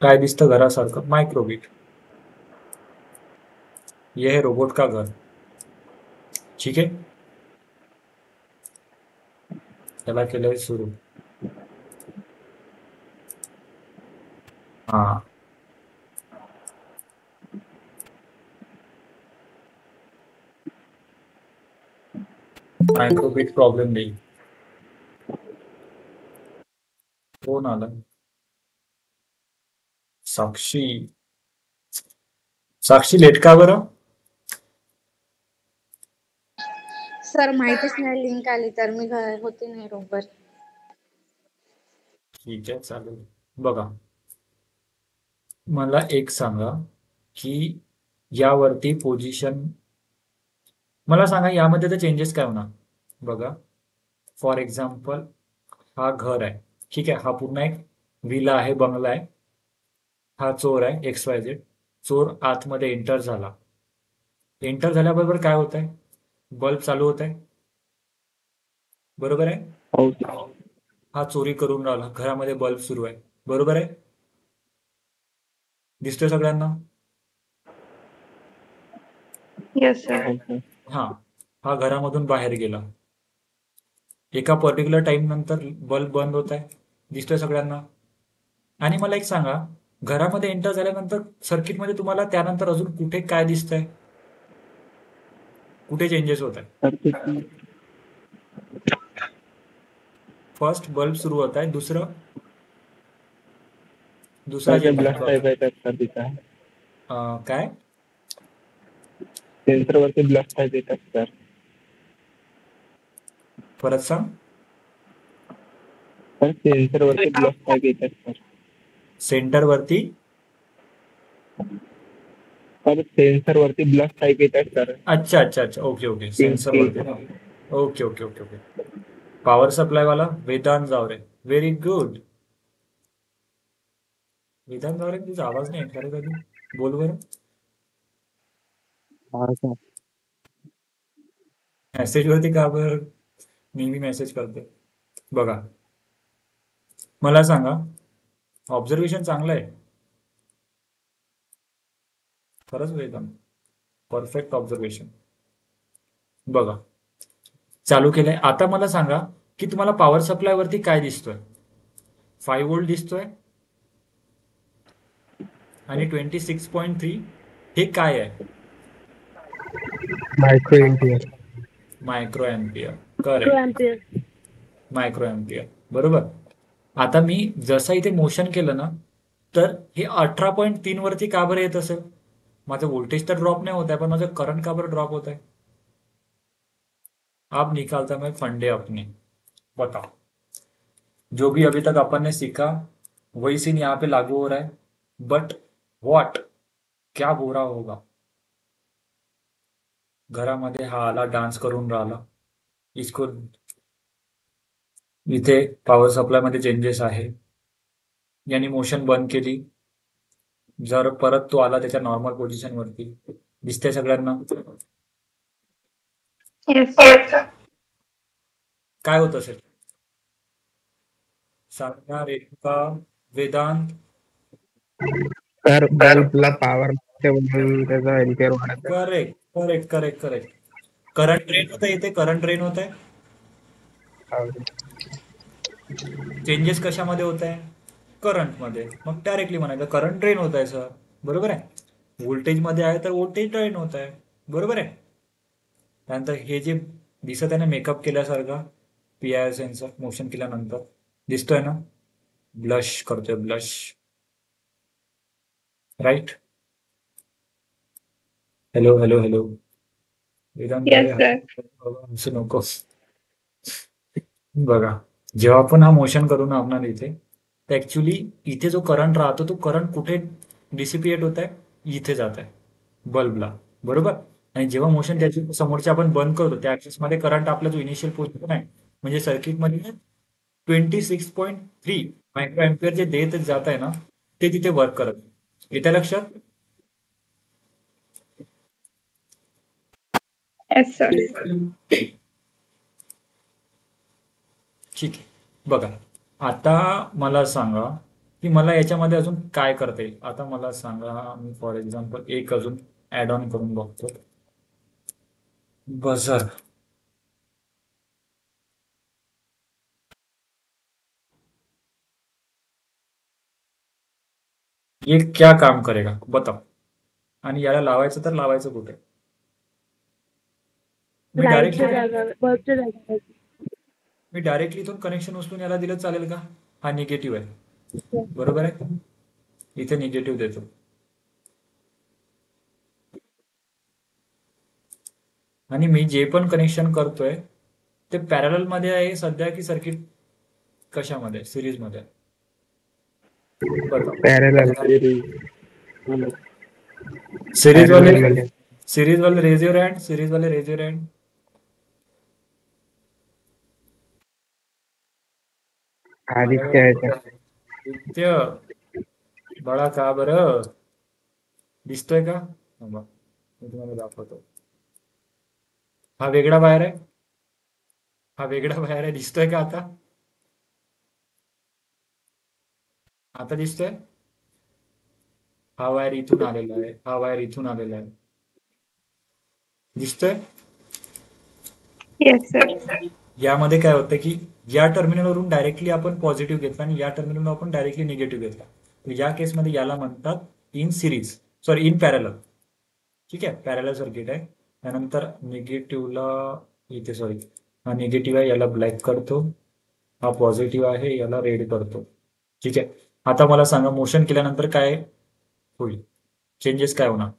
काय दिसतं घरासारखं? मायक्रोबिट. ये है रोबोट का घर, ठीक है. त्याला केलंय सुरू. हा, मायक्रोबिट प्रॉब्लेम नाही. कोण आला? साक्षी. साक्षी लेट का बरं? सर माहितीच नाही लिंक आली तर मी होते नाही रोबर. ठीक आहे, चालेल. बघा, मला एक सांगा की यावरती पोझिशन, मला सांगा यामध्ये तर चेंजेस काय होणार? बघा, फॉर एक्झाम्पल हा घर आहे, ठीक आहे. हा पूर्ण एक विला आहे, बंगला आहे. हा चोर आहे, XYZ. चोर आतमध्ये एंटर झाला. एंटर झाल्याबरोबर काय होत आहे? बल्ब चालू होत आहे, बरोबर आहे. हो सर. हा चोरी करून राहिला, घरामध्ये बल्ब सुरू आहे, बरोबर आहे. दिसतोय सगळ्यांना? Yes, sir. हो सर. हा, हा घरामधून बाहेर गेला. एका पर्टिक्युलर टाइम नंतर बल्ब बंद होत आहे, दिसतोय सगळ्यांना. आणि मला एक सांगा, घरामध्ये एंटर झाल्यानंतर सर्किटमध्ये तुम्हाला त्यानंतर अजून कुठे काय दिसतंय? कुठे चेंजेस होत आहे? सर किती फर्स्ट बल्ब सुरू होत आहे, दुसरा चेंजेस ब्लस्ट टाईप येतात सर तिथं. काय? सेन्सरवरती ब्लस्ट टाईप येतात सर. परत सांग. सर सेन्सरवरती ब्लस्ट टाईप येतात सर. सेंटर वरती सर सेन्सरवरती ब्लस्ट टाईप येतात सर. अच्छा अच्छा अच्छा, ओके ओके, सेन्सर वरती ना. Okay okay okay okay. Power supply वाला वेदांत जावरे, व्हेरी गुड. वेदांत जावरे, तुझा आवाज नाही ऐकला रे कधी, बोल बरं. मेसेज वरती का बरं नेहमी मेसेज करते? बघा, मला सांगा, ऑब्झर्वेशन चांगलं आहे खरंच वेदांत, परफेक्ट ऑब्झर्वेशन. बघा, चालू केलंय. आता मला सांगा की तुम्हाला पॉवर सप्लाय वरती काय दिसतोय? 5 व्होल्ट दिसतोय आणि 26.3. हे काय आहे? Micro ampere. Micro ampere. 2 correct, ampere. Micro ampere, बरोबर. आता मी जसं इथे मोशन केलं ना, तर हे 18.3 वरती का बरं येत असेल? माझं व्होल्टेज तर ड्रॉप नाही होत आहे, पण माझं करंट का बरं ड्रॉप होत आहे? आप निकालता मैं फंडे अपने, बताओ. जो भी अभी तक अपन ने सीखा वही सीन यहाँ पे लागू हो रहा है, बट व्हाट, क्या हो रहा होगा? घरामध्ये हा आला, डान्स करून राहिला, इसको इथे पॉवर सप्लाय मध्ये चेंजेस आहे, याने मोशन बंद केली. जर परत तो आला त्याच्या नॉर्मल पोझिशन वरती, दिसतंय सगळ्यांना? Yes. काय होत असेल सांगा रेखा, वेदांत तर बल्बला पॉवर म्हणून त्याचा एम्पियर वाढत correct correct correct correct. Current drain होत आहे इथे, करंट ड्रेन होत आहे. आहे. चेंजेस कशामध्ये होत आहे? करंटमध्ये. मग डायरेक्टली म्हणायचं करंट ड्रेन होत आहे सर. बरोबर आहे. व्होल्टेजमध्ये आहे तर व्होल्टेज ड्रेन होत आहे. बरोबर आहे. त्यानंतर हे जे दिसत आहे ना मेकअप केल्यासारखं, PIR सेन्सर मोशन केल्यानंतर दिसतोय ना, ब्लश करतोय, blush. Right. Hello hello hello. Vedant Yes, भाई, sir. हसू नको. बघा, जेव्हा आपण हा मोशन करू ना आपण इथे, तर ऍक्च्युली इथे जो करंट राहतो तो करंट कुठे डिसिपिएट होत आहे? इथे जात आहे बल्बला. बरोबर. आणि जेव्हा मोशन त्याची समोरचे आपण बंद करतो त्या ऍक्सिस मध्ये करंट आपला जो इनिशियल पोझिशन आहे म्हणजे सर्किटमध्ये 26.3 मायक्रो अँपियर जे देत जात आहे ना ते तिथे वर्क करत. येत्या लक्षात? Yes, sir. ठीक आहे. बघा, आता मला सांगा की मला याच्यामध्ये अजून काय करता येईल. आता मला सांगा, मी फॉर एक्झाम्पल एक अजून ऍड ऑन करून बघतो. बजर. ये क्या काम करेगा बताओ. आणि याला लावायचं तर लावायचं कुठे? मी लाईटच्या डायरेक्टली जागा बल्बच्या जागा. इथून कनेक्शन उचलून याला दिलं चालेल का? हा निगेटिव्ह आहे. बरोबर आहे. इथे निगेटिव्ह देतो. आणि मी जे पण कनेक्शन करतोय ते पॅरलल मध्ये आहे सध्या की सर्किट कशामध्ये? सिरीज मध्ये. पॅरलल सिरीज वाले मध्ये. Raise your hand. सिरीज वाले रेज युअर हँड. आदित्य आहे. आदित्य बळा का बरं दिसतोय का? थांबा, मी तुम्हाला दाखवतो. हा वेगळा बाहेर आहे. हा वेगळा बाहेर आहे. दिसतोय का आता? आता दिसतोय. हा वायर इथून आलेला आहे. हा वायर इथून आलेला आहे. दिसतोय. Yes, sir. यामध्ये काय होतं की या टर्मिनलवरून डायरेक्टली आपण पॉझिटिव्ह घेतला आणि या टर्मिनलवर आपण डायरेक्टली निगेटिव्ह घेतला. तर या केसमध्ये याला म्हणतात in series, sorry in parallel. ठीक आहे. पॅरलल सर्किट आहे. त्यानंतर निगेटिव्हला इथे, सॉरी, हा निगेटिव्ह आहे याला ब्लॅक करतो. हा पॉझिटिव्ह आहे याला रेड करतो. ठीक आहे. आता मला सांगा मोशन केल्यानंतर काय होईल? चेंजेस काय होणार?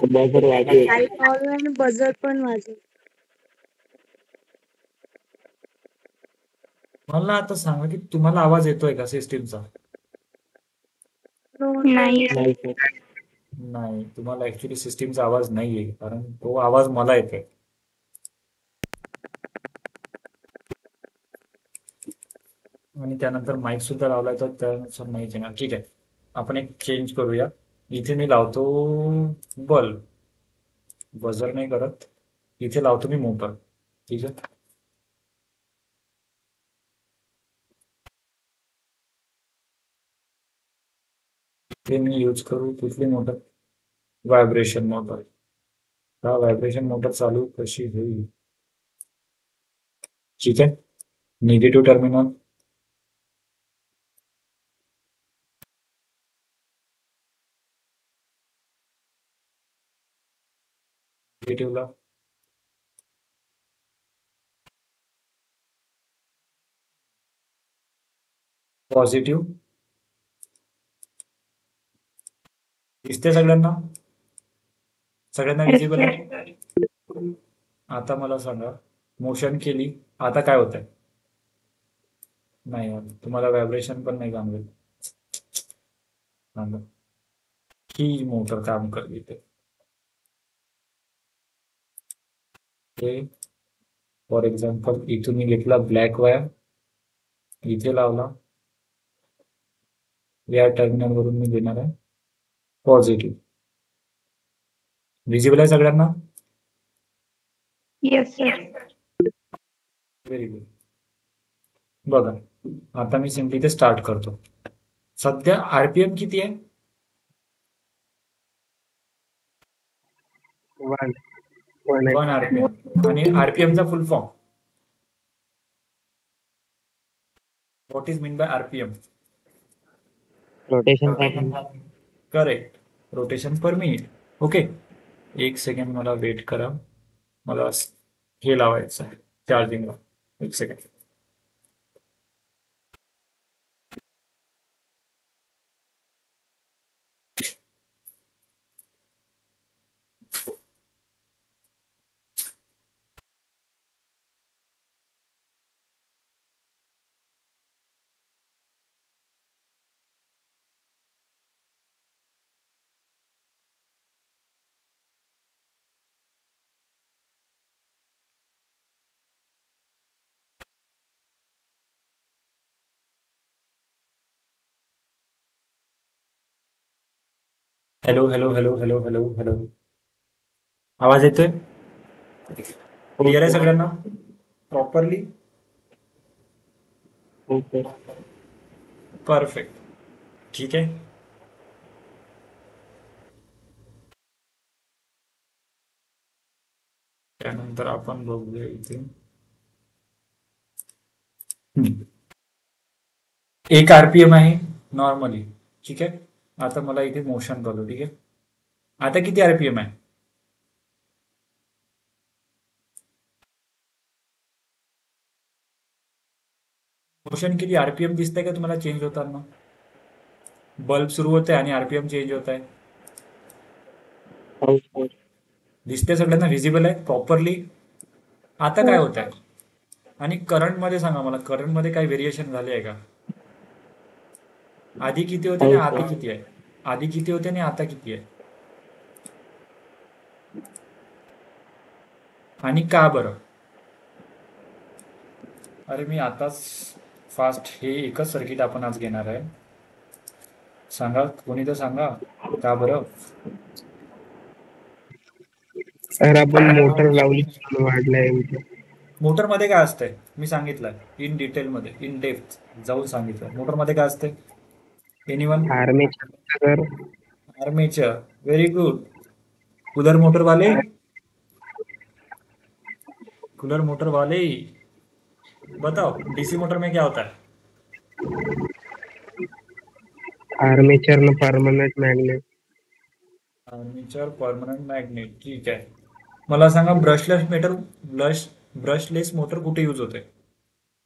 बजर वाजेल. लाईट ऑन आणि बजर पण वाजेल. मला आता सांगा की तुम्हाला आवाज येतोय का सिस्टीमचा? नाही. नाही sir. नाही, तुम्हाला ऍक्च्युली सिस्टीमचा आवाज नाहीये कारण तो आवाज मला येतोय. आणि त्यानंतर माईक सुद्धा लावलाय तर त्यानुसार नाही येणार. ठीक आहे. आपण एक चेंज करूया. इथे मी लावतो बल्ब. बजर नाही करत. इथे लावतो मी मोटर. ठीक आहे. इथे मी यूज करू कुठली मोटर? Vibration motor. हा व्हायब्रेशन मोटर चालू कशी होईल? ठीक आहे. Negative terminal. निगेटिव्हला पॉझिटिव्ह. दिसते सगळ्यांना? सगळ्यांना Yes, विजिबल sir. आहे? आता मला सांगा मोशन केली आता काय होत आहे? नाही आलं. तुम्हाला व्हायब्रेशन पण नाही जाणवेल. सांगा ही मोटर काम करते. फॉर एक्झाम्पल इथून मी घेतला ब्लॅक वायर, इथे लावला. या टर्मिनल वरून मी देणार आहे पॉझिटिव्ह. विजिबल आहे सगळ्यांना? Yes, sir. Very good. बघा आता मी सिम्पली ते स्टार्ट करतो. सध्या आरपीएम किती आहे? 1 आरपीएम. आणि आरपीएमचा full form what is mean by RPM? Rotation correct, rotation per minute. Okay, एक सेकंड मला वेट करा, मला हे लावायचं आहे चार्जिंगला. एक second. Hello hello hello hello hello hello, आवाज येतोय? क्लिअर आहे सगळ्यांना प्रॉपरली? ओके. परफेक्ट. ठीक आहे. त्यानंतर आपण बघूया इथे 1 आरपीएम आहे नॉर्मली. ठीक आहे. आता मला इथे मोशन करू. ठीक आहे. आता किती आरपीएम आहे? मोशन किती आरपीएम दिसतंय का तुम्हाला चेंज होताना? बल्ब सुरू होते आणि आरपीएम चेंज होत आहे. दिसते सगळ्यांना? व्हिजिबल आहे प्रॉपरली? आता काय होत आहे? आणि करंट मध्ये सांगा मला, करंट मध्ये काही व्हेरिएशन झाले आहे का? आधी किती होते आणि आता किती आहे? आधी किती होते आणि आता किती आहे? आणि का बरं? अरे मी आताच फास्ट हे एकच सर्किट आपण आज घेणार आहे. सांगा, कोणी तर सांगा का बरं? सर आपण मोटर लावली वाढलंय. मोटर मध्ये काय असतंय मी सांगितलंय इन डिटेल मध्ये, इन डेप्थ जाऊन सांगितलं. मोटर मध्ये काय असते? Anyone? Armature. Armature. Very good. Cooler motor वाले, कूलर मोटर वाले बताओ, डीसी मोटर में क्या होता है? आर्मेचर न permanent magnet. Armature permanent magnet. ठीक आहे. मला सांगा ब्रशलेस मोटर कुठे यूज होते?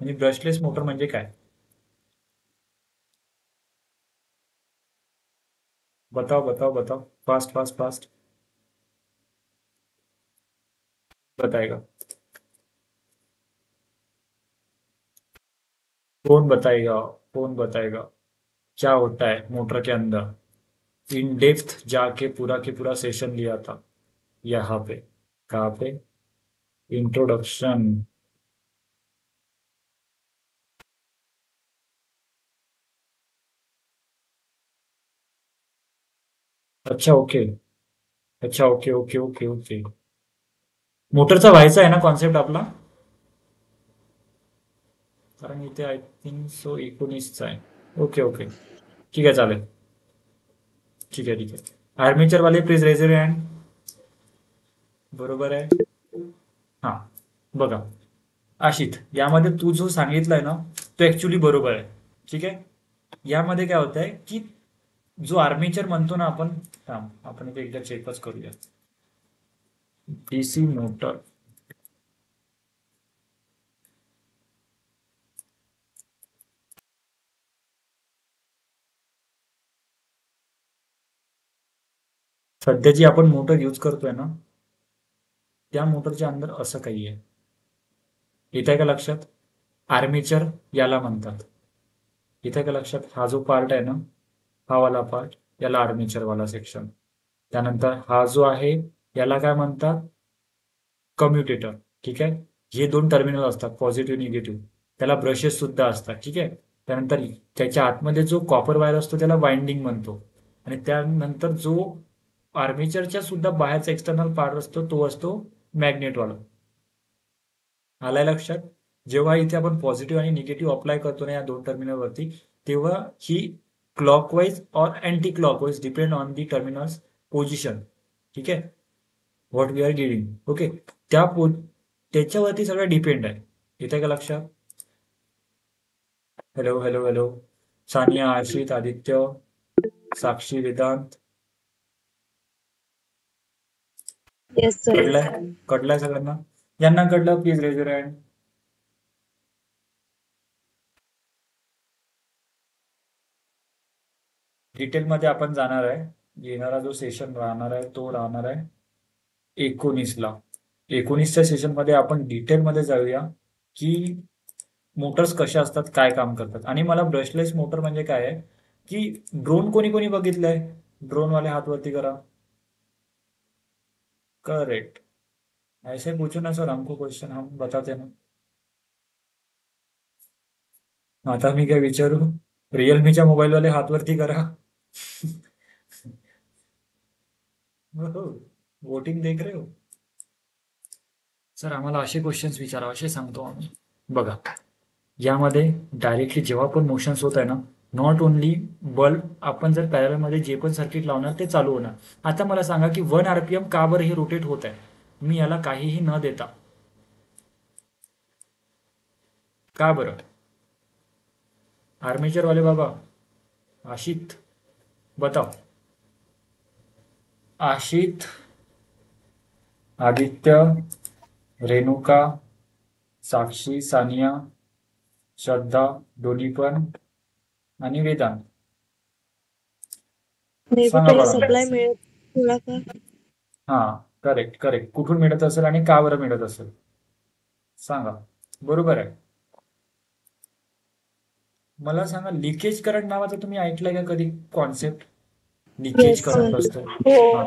म्हणजे ब्रशलेस मोटर म्हणजे काय? बताओ बताओ बताओ, फास्ट फास्ट फास्ट बताएगा. कौन बताएगा? कौन बताएगा क्या होता है मोटर के अंदर? इन डेप्थ जाके पूरा के पूरा सेशन लिया था यहाँ पे. कहाँ पे? इंट्रोडक्शन. अच्छा ओके. अच्छा ओके ओके ओके ओके. मोटरचा व्हायचा आहे ना कॉन्सेप्ट आपला? कारण इथे आय थिंक सो 19चा आहे. ओके ओके, ठीक आहे, चालेल. ठीक आहे ठीक आहे. आर्मेचर वाले प्लीज रेज युअर हँड. बरोबर आहे. हां बघा आशित, यामध्ये तू जो सांगितलाय ना तो ऍक्च्युली बरोबर आहे. ठीक आहे. यामध्ये काय होत आहे की जो आर्मेचर म्हणतो ना आपण, थांब आपण इथे एकदा चेकच करूया. डीसी मोटर, सध्या जी आपण मोटर यूज करतोय ना त्या मोटरच्या अंदर असं काही आहे. येत आहे का लक्षात? आर्मेचर याला म्हणतात. येत आहे का लक्षात? हा जो पार्ट आहे ना, हा वाला पार्ट, याला आर्मेचर वाला सेक्शन. त्यानंतर हा जो आहे याला काय म्हणतात? कम्युटेटर. ठीक आहे. हे 2 टर्मिनल असतात, पॉझिटिव्ह निगेटिव्ह. त्याला ब्रशेस सुद्धा असतात. ठीक आहे. त्यानंतर त्याच्या आतमध्ये जो कॉपर वायर असतो त्याला वाइंडिंग म्हणतो. आणि त्यानंतर जो आर्मेचरच्या सुद्धा बाहेरचा एक्सटर्नल पार्ट असतो तो असतो मॅग्नेटवाला. आलाय लक्षात? जेव्हा इथे आपण पॉझिटिव्ह आणि निगेटिव्ह अप्लाय करतो ना या दोन टर्मिनलवरती, तेव्हा ही क्लॉकवाईज और anti clockwise depend on the terminals position. ठीक आहे, what we are giving. Okay, त्याच्यावरती सगळं डिपेंड आहे. येते का लक्षात? Hello hello hello. Sania, Ashrit, Aditya, Sakshi, Vedant, yes sir. कळलाय सगळ्यांना? ज्यांना कळलं प्लीज रेज युअर हँड. डिटेलमध्ये आपण जाणार आहे. येणारा जो सेशन राहणार आहे तो राहणार आहे 19ला. 19च्या सेशनमध्ये आपण डिटेलमध्ये जाऊया की मोटर्स कशा असतात, काय काम करतात. आणि मला ब्रशलेस मोटर म्हणजे काय आहे की ड्रोन कोणी कोणी बघितलंय? ड्रोनवाले हात वरती करा. करेक्ट. ऐसे पूछो ना सर हमको क्वेश्चन, हम बताते ना. आता मी काय विचारू? रिअलमीच्या मोबाईलवाले हात वरती करा. वोटिंग देख रहे हो सर? आम्हाला असे क्वेश्चन्स विचारा, असे सांगतो आम्ही. बघा, यामध्ये डायरेक्टली जेव्हा पण मोशन्स होत आहे ना, नॉट ओनली बल्ब, आपण जर पॅरलमध्ये जे पण सर्किट लावणार ते चालू होणार. आता मला सांगा की 1 RPM का बरं हे रोटेट होत आहे? मी याला काहीही न देता का बरं? आर्मेचर वाले बाबा, आशित बताओ. आशित, आदित्य, रेणुका, साक्षी, सानिया, श्रद्धा, दोन्ही पण, आणि वेदांत. मे बी सांगा त्याला बरं. सप्लाय मिळत थोडा का? हा, करेक्ट करेक्ट. कुठून मिळत असेल आणि का बरं मिळत असेल सांगा. बरोबर आहे. मला सांगा, लिकेज करंट नावाचं तुम्ही ऐकलंय का कधी concept? Leakage Yes, current sir. असतो. हो.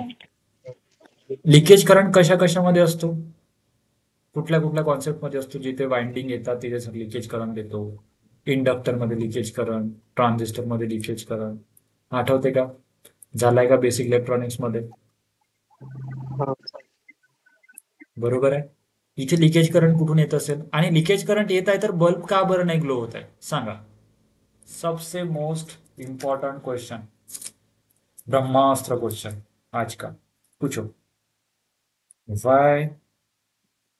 लिकेज करंट कशा कशामध्ये असतो? कुठल्या कुठल्या कॉन्सेप्टमध्ये असतो? जिथे वाइंडिंग येतात तिथे लिकेज करंट येतो. इंडक्टरमध्ये लिकेज करंट, ट्रान्झिस्टरमध्ये लिकेज करंट. आठवते का? झालाय का बेसिक इलेक्ट्रॉनिक्स मध्ये? बरोबर आहे. इथे लिकेज करंट कुठून येत असेल? आणि लिकेज करंट येत आहे तर बल्ब का बरं नाही ग्लो होत आहे सांगा. सबसे मोस्ट इम्पॉर्टंट क्वेश्चन, ब्रह्मास्त्र क्वेश्चन आज का. पूछो, वाय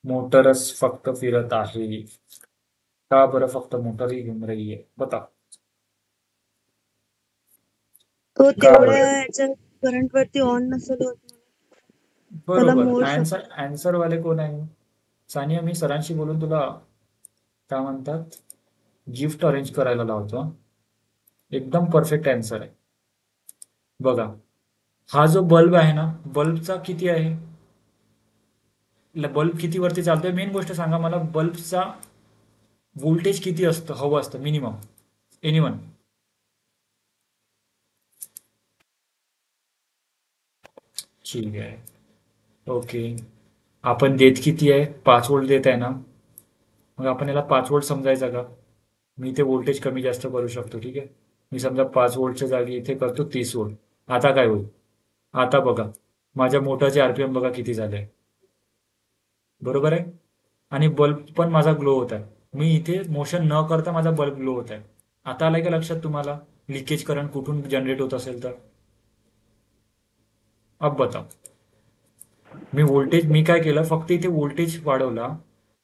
मोटरच फक्त फिरत आहे? का बरं फक्त मोटर ही घूम रही है? बता. तो का बरं? तेवढ्या ह्याच्या करंट वरती ऑन नसेल होत. त्याला बरोबर. more आन्सर वाले कोण आहे? सानिया, मी सरांशी बोलून तुला काय म्हणतात गिफ्ट अरेंज करायला लावतो. एकदम परफेक्ट आन्सर आहे. बघा, हा जो बल्ब आहे ना, बल्बचा किती आहे, बल्ब किती वरती चालतोय? मेन गोष्ट सांगा मला, बल्बचा व्होल्टेज किती असतं, हवं असतं मिनिमम? एनीवन? ठीक आहे, ओके. आपण देत किती आहे? 5 व्होल्ट देत आहे ना, मग आपण याला 5 व्होल्ट समजायचा का? मी ते व्होल्टेज कमी जास्त करू शकतो. ठीक आहे, मी समजा 5 व्होल्टच्या जागी इथे करतो 30 व्होल्ट. आता काय होईल? आता बघा, माझ्या मोटरचे RPM बघा किती झाले. बरोबर आहे. आणि बल्ब पण माझा ग्लो होत आहे. मी इथे मोशन न करता माझा बल्ब ग्लो होत आहे. आता आलाय का लक्षात तुम्हाला लिकेज करंट कुठून जनरेट होत असेल तर? अब बताओ. मी काय केलं, फक्त इथे व्होल्टेज वाढवला.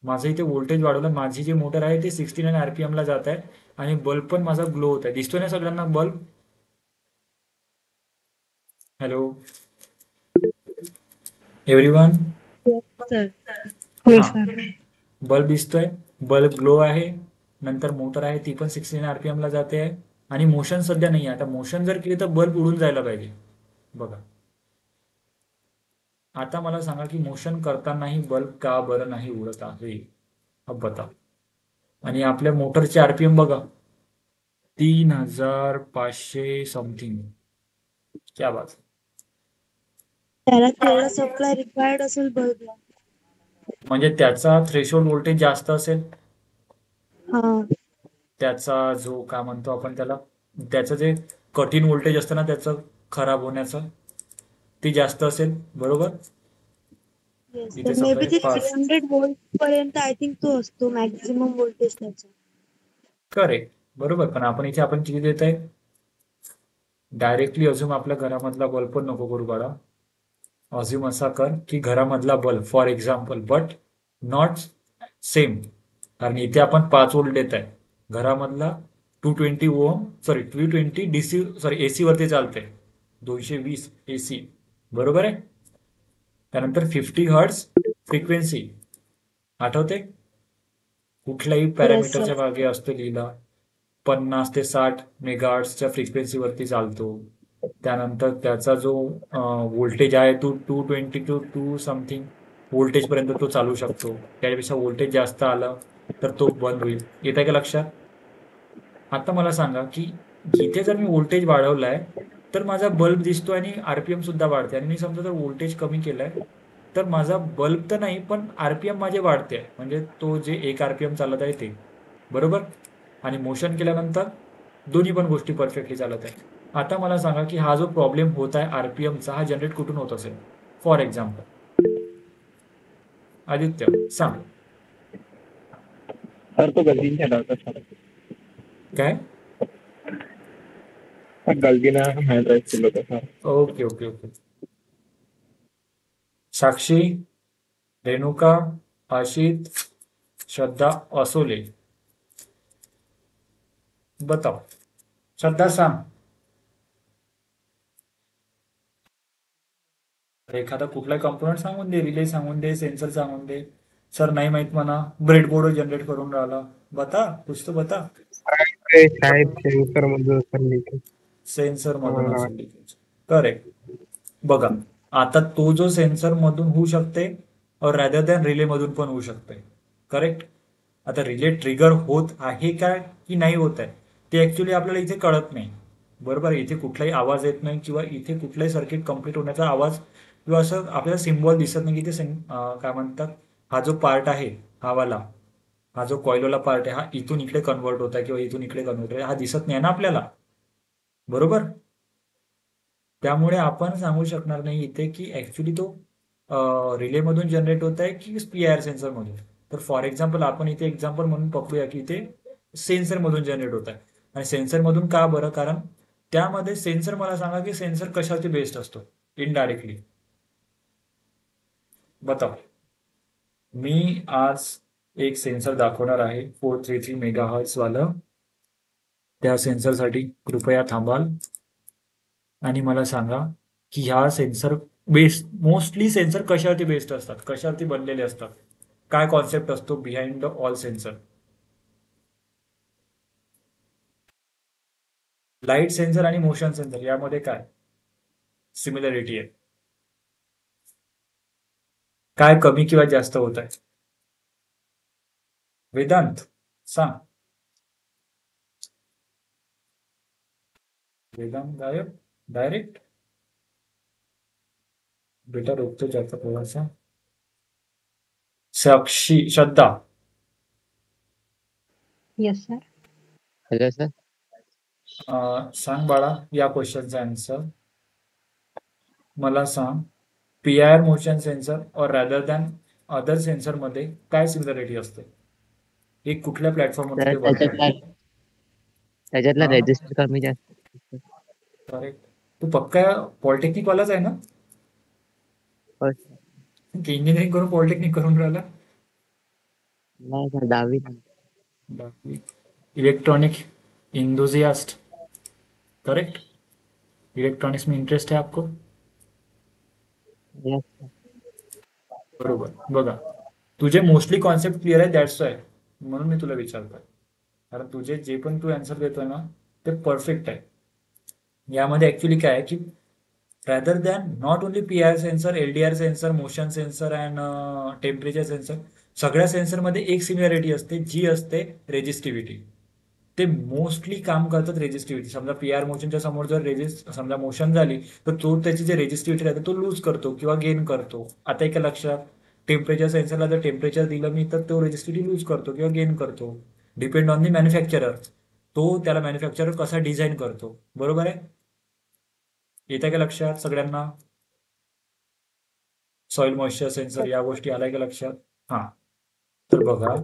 माझं इथे व्होल्टेज वाढवलं. माझी जी मोटर आहे ते 69 RPM ला जात आहे आणि बल्ब पण माझा ग्लो होत आहे. दिसतोय ना सगळ्यांना bulb? Hello everyone. Sir. Bulb दिसतोय, बल्ब ग्लो आहे. नंतर मोटर आहे ती पण 69 RPM ला जाते आहे आणि मोशन सध्या नाही आहे. आता मोशन जर केली तर बल्ब उडून जायला पाहिजे. बघा, आता मला सांगा की मोशन करतानाही बल्ब का बरं नाही उडत आहे? अब बता. आणि आपल्या मोटरचे RPM बघा, 3500 समथिंग. क्या बात. त्याला तेवढा सप्लाय रिक्वायर्ड असेल बल्बला. म्हणजे त्याचा थ्रेशोल्ड व्होल्टेज जास्त असेल. हा. त्याचा जो काय म्हणतो आपण त्याला, त्याचं जे कठीण व्होल्टेज असतं ना त्याचं खराब होण्याचं, ते जास्त असेल. बरोबर. येस इथे सर मे समजा बी हे ते 5. 300 व्होल्ट पर्यंत आय थिंक तो असतो मॅक्झिमम व्होल्टेज त्याचा. करेक्ट, बरोबर. पण आपण इथे आपण किती देत आहे? डायरेक्टली अजून आपल्या घरामधला बल्ब पण नको करू बाळा. अज्युम असा कर की घरामधला bulb for example, but not same, कारण इथे आपण 5 व्होल्ट देत आहे. घरामधला 220 ohm, sorry 220 DC, sorry AC वरती चालते, 220 एसी, बरोबर आहे. त्यानंतर 50 हर्ट्ज फ्रिक्वेन्सी, आठवते? कुठल्याही पॅरामीटरच्या सर मागे असतो लिहिला. 50 ते 60 मेगाहर्ट्जच्या फ्रिक्वेन्सीवरती चालतो. त्यानंतर त्याचा जो व्होल्टेज आहे तो 220 टू 2 समथिंग व्होल्टेजपर्यंत तो चालू शकतो. त्याच्यापेक्षा व्होल्टेज जास्त आलं तर तो बंद होईल. येत आहे का लक्षात? आता मला सांगा की इथे जर मी व्होल्टेज वाढवलाय तर माझा बल्ब दिसतो आणि आरपीएम सुद्धा वाढते, आणि मी समजा जर व्होल्टेज कमी केलाय तर माझा बल्ब तर नाही पण आरपीएम माझे वाढते, म्हणजे तो जे 1 आरपीएम चालत आहे ते, बरोबर. आणि मोशन केल्यानंतर दोन्ही पण गोष्टी परफेक्टली चालत आहे. आता मला सांगा की हा जो प्रॉब्लेम होत आहे आरपीएमचा, हा जनरेट कुठून होत असेल? फॉर एक्झाम्पल आदित्य सांग. सर तो गलतीने झाला होता सर. काय? गलतीनं हँड ड्राईव्ह केलं होतं sir. Okay okay okay. Sakshi, Renuka, Ashit, Shraddha Asole, बताओ. श्रद्धा सांग. एखादा कुठला कंपोनंट सांगून दे, रिले सांगून दे, सेन्सर सांगून दे. सर नाही माहित म्हणा, ब्रेडबोर्ड जनरेट करून राहिला. बता, कुछ तो बता. शायद सेन्सर मधून असेल लिकेज. सेन्सर मधून असेल लिकेज. करेक्ट. बघा, आता तो जो सेन्सर मधून होऊ शकते और रॅदर दॅन रिले मधून पण होऊ शकते. करेक्ट. आता रिले ट्रिगर होत आहे का की नाही होत आहे ते ऍक्च्युली आपल्याला इथे कळत नाही, बरोबर. इथे कुठलाही आवाज येत नाही किंवा इथे कुठलाही सर्किट कम्प्लीट होण्याचा आवाज किंवा असं आपल्याला सिम्बॉल दिसत नाही की ते काय म्हणतात, हा जो पार्ट आहे हा वाला, हा जो कॉइलवाला पार्ट आहे हा इथून इकडे कन्वर्ट होत आहे किंवा इथून इकडे कन्वर्ट होत आहे, हा दिसत नाही ना आपल्याला, बरोबर. त्यामुळे आपण सांगू शकणार नाही इथे की ऍक्च्युली तो रिले मधून जनरेट होत आहे की पीआयआर सेन्सर मधून. तर फॉर एक्झाम्पल आपण इथे एक्झाम्पल म्हणून पकडूया की इथे सेन्सर मधून जनरेट होत आहे. आणि सेन्सर मधून का बरं? कारण त्यामध्ये सेन्सर, मला सांगा की सेन्सर कशावरती बेस्ड असतो इनडायरेक्टली? बताओ. मी आज एक सेन्सर दाखवणार आहे 433 मेगाहर्ट्ज वालं. त्या सेन्सरसाठी कृपया थांबाल आणि मला सांगा की ह्या सेन्सर बेस्ड, मोस्टली सेन्सर कशावरती बेस्ड असतात, कशावरती बनलेले असतात, काय कॉन्सेप्ट असतो behind the all sensor? Light sensor आणि मोशन सेन्सर यामध्ये काय सिमिलरिटी आहे? काय कमी किंवा जास्त होत आहे? वेदांत सांग. वेदांत गायब डायरेक्ट. बेटा रोकतो जाता थोडासा. साक्षी, श्रद्धा येस सर. Hello sir. सांग बाळा या क्वेश्चनचा आन्सर. मला सांग, पीआयआर मोशन सेन्सर और रॅदर दॅन अदर सेन्सर मध्ये काय सिमिलरिटी असते? एक कुठल्या प्लॅटफॉर्मवर ते बनतं? त्याच्यातला हा. रेजिस्टर कमी जास्त. करेक्ट. तू पक्का पॉलिटेक्निक वालाच आहे ना? होय. की इंजिनिअरिंग करून पॉलिटेक्निक करून राहिला? नाही सर, 10वी. Electronic enthusiast, correct. इलेक्ट्रॉनिक्स में इंटरेस्ट है आपको? Yes. बरोबर. बघा, तुझे मोस्टली कॉन्सेप्ट क्लिअर आहे, दॅट्स वाय म्हणून मी तुला विचारतोय. कारण तुझे जे पण तू आन्सर देतोय ना ते परफेक्ट आहे. यामध्ये ऍक्च्युली काय आहे की rather than not only PIR sensor, LDR sensor, motion sensor and temperature sensor, सगळ्या सेन्सरमध्ये एक सिमिलरिटी असते जी असते रेजिस्टिव्हिटी. ते मोस्टली काम करतात रेजिस्टिव्हिटी. समजा पीआर मोशनच्या समोर जर समजा मोशन झाली तर तो त्याची जे रेजिस्टिव्हिटी राहते तो लूज करतो किंवा गेन करतो. आता एका लक्षात, टेम्परेचर सेन्सरला जर टेम्परेचर दिलं मी तर तो रेजिस्टिव्हिटी लूज करतो किंवा गेन करतो, डिपेंड ऑन दी मॅन्युफॅक्चरर. तो त्याला मॅन्युफॅक्चरर कसा डिझाईन करतो, बरोबर आहे. येत आहे का लक्षात सगळ्यांना? सॉइल मॉइश्चर सेन्सर या गोष्टी आल्या का लक्षात? हा, तर बघा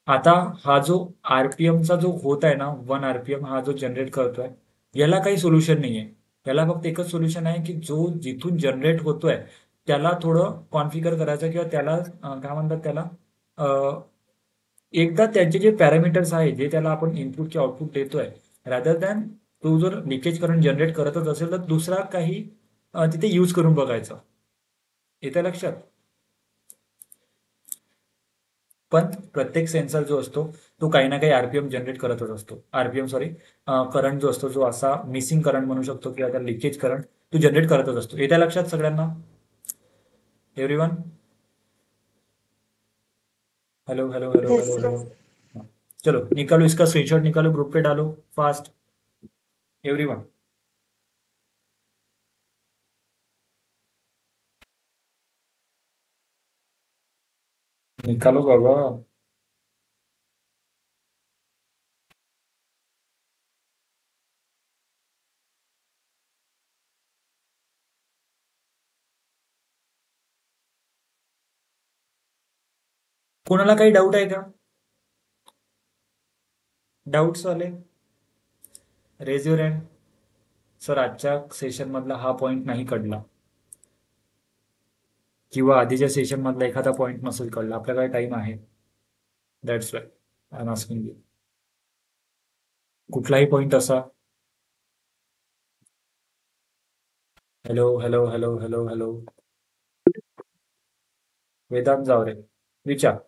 आता हा जो आरपीएमचा जो होत आहे ना 1 आरपीएम हा जो जनरेट करतोय याला काही सोल्युशन नाहीये. याला फक्त एकच सोल्युशन आहे की जो जिथून जनरेट होतोय त्याला थोडं कॉन्फिगर करायचं किंवा त्याला काय म्हणतात त्याला एकदा त्यांचे जे पॅरामीटर्स आहे जे त्याला आपण इनपुट किंवा आउटपुट देतोय रादर दॅन तो जर लिकेज करंट जनरेट करतच असेल तर दुसरा काही तिथे यूज करून बघायचं. येतं लक्षात? पण प्रत्येक सेन्सर जो असतो तो काही ना काही आरपीएम जनरेट करतच असतो. आरपीएम सॉरी करंट जो असतो जो असा मिसिंग करंट म्हणू शकतो किंवा त्या लिकेज करंट तो जनरेट करतच असतो. येत्या लक्षात सगळ्यांना? Everyone? Hello hello hello Yes, hello sir. Hello. हाँ. चलो निकालो इसका स्क्रीनशॉट, निकालो ग्रुप पे डालो फास्ट एवरीवन. निकालो बाबा. कोणाला काही डाऊट आहे का? डाऊट्स वाले रेज युअर हँड. सर आजच्या सेशन मधला हा पॉइंट नाही कळला किंवा आधीच्या सेशन मधला एखादा पॉइंट नसेल कळला. आपल्याकडे टाइम आहे. That's why I am asking you. कुठलाही पॉइंट असा. Hello hello hello hello hello. Vedant Jaware विचार.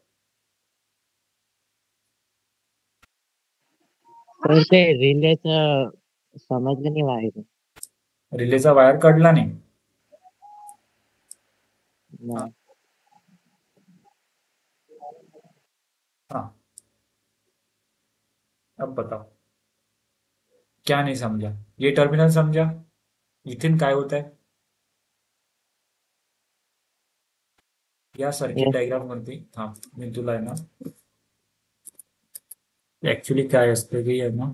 तर ते रिलेचं समजलं नाही वायर. रिलेचा वायर काढला नाही. नाही. हाँ अब बताओ क्या नहीं समझा? ये टर्मिनल समझा? इथेन काय होत आहे या सर्किट Yes. डायग्राम वरती? हा मी तुला आहे ना ऍक्च्युली काय असतं की आहे ना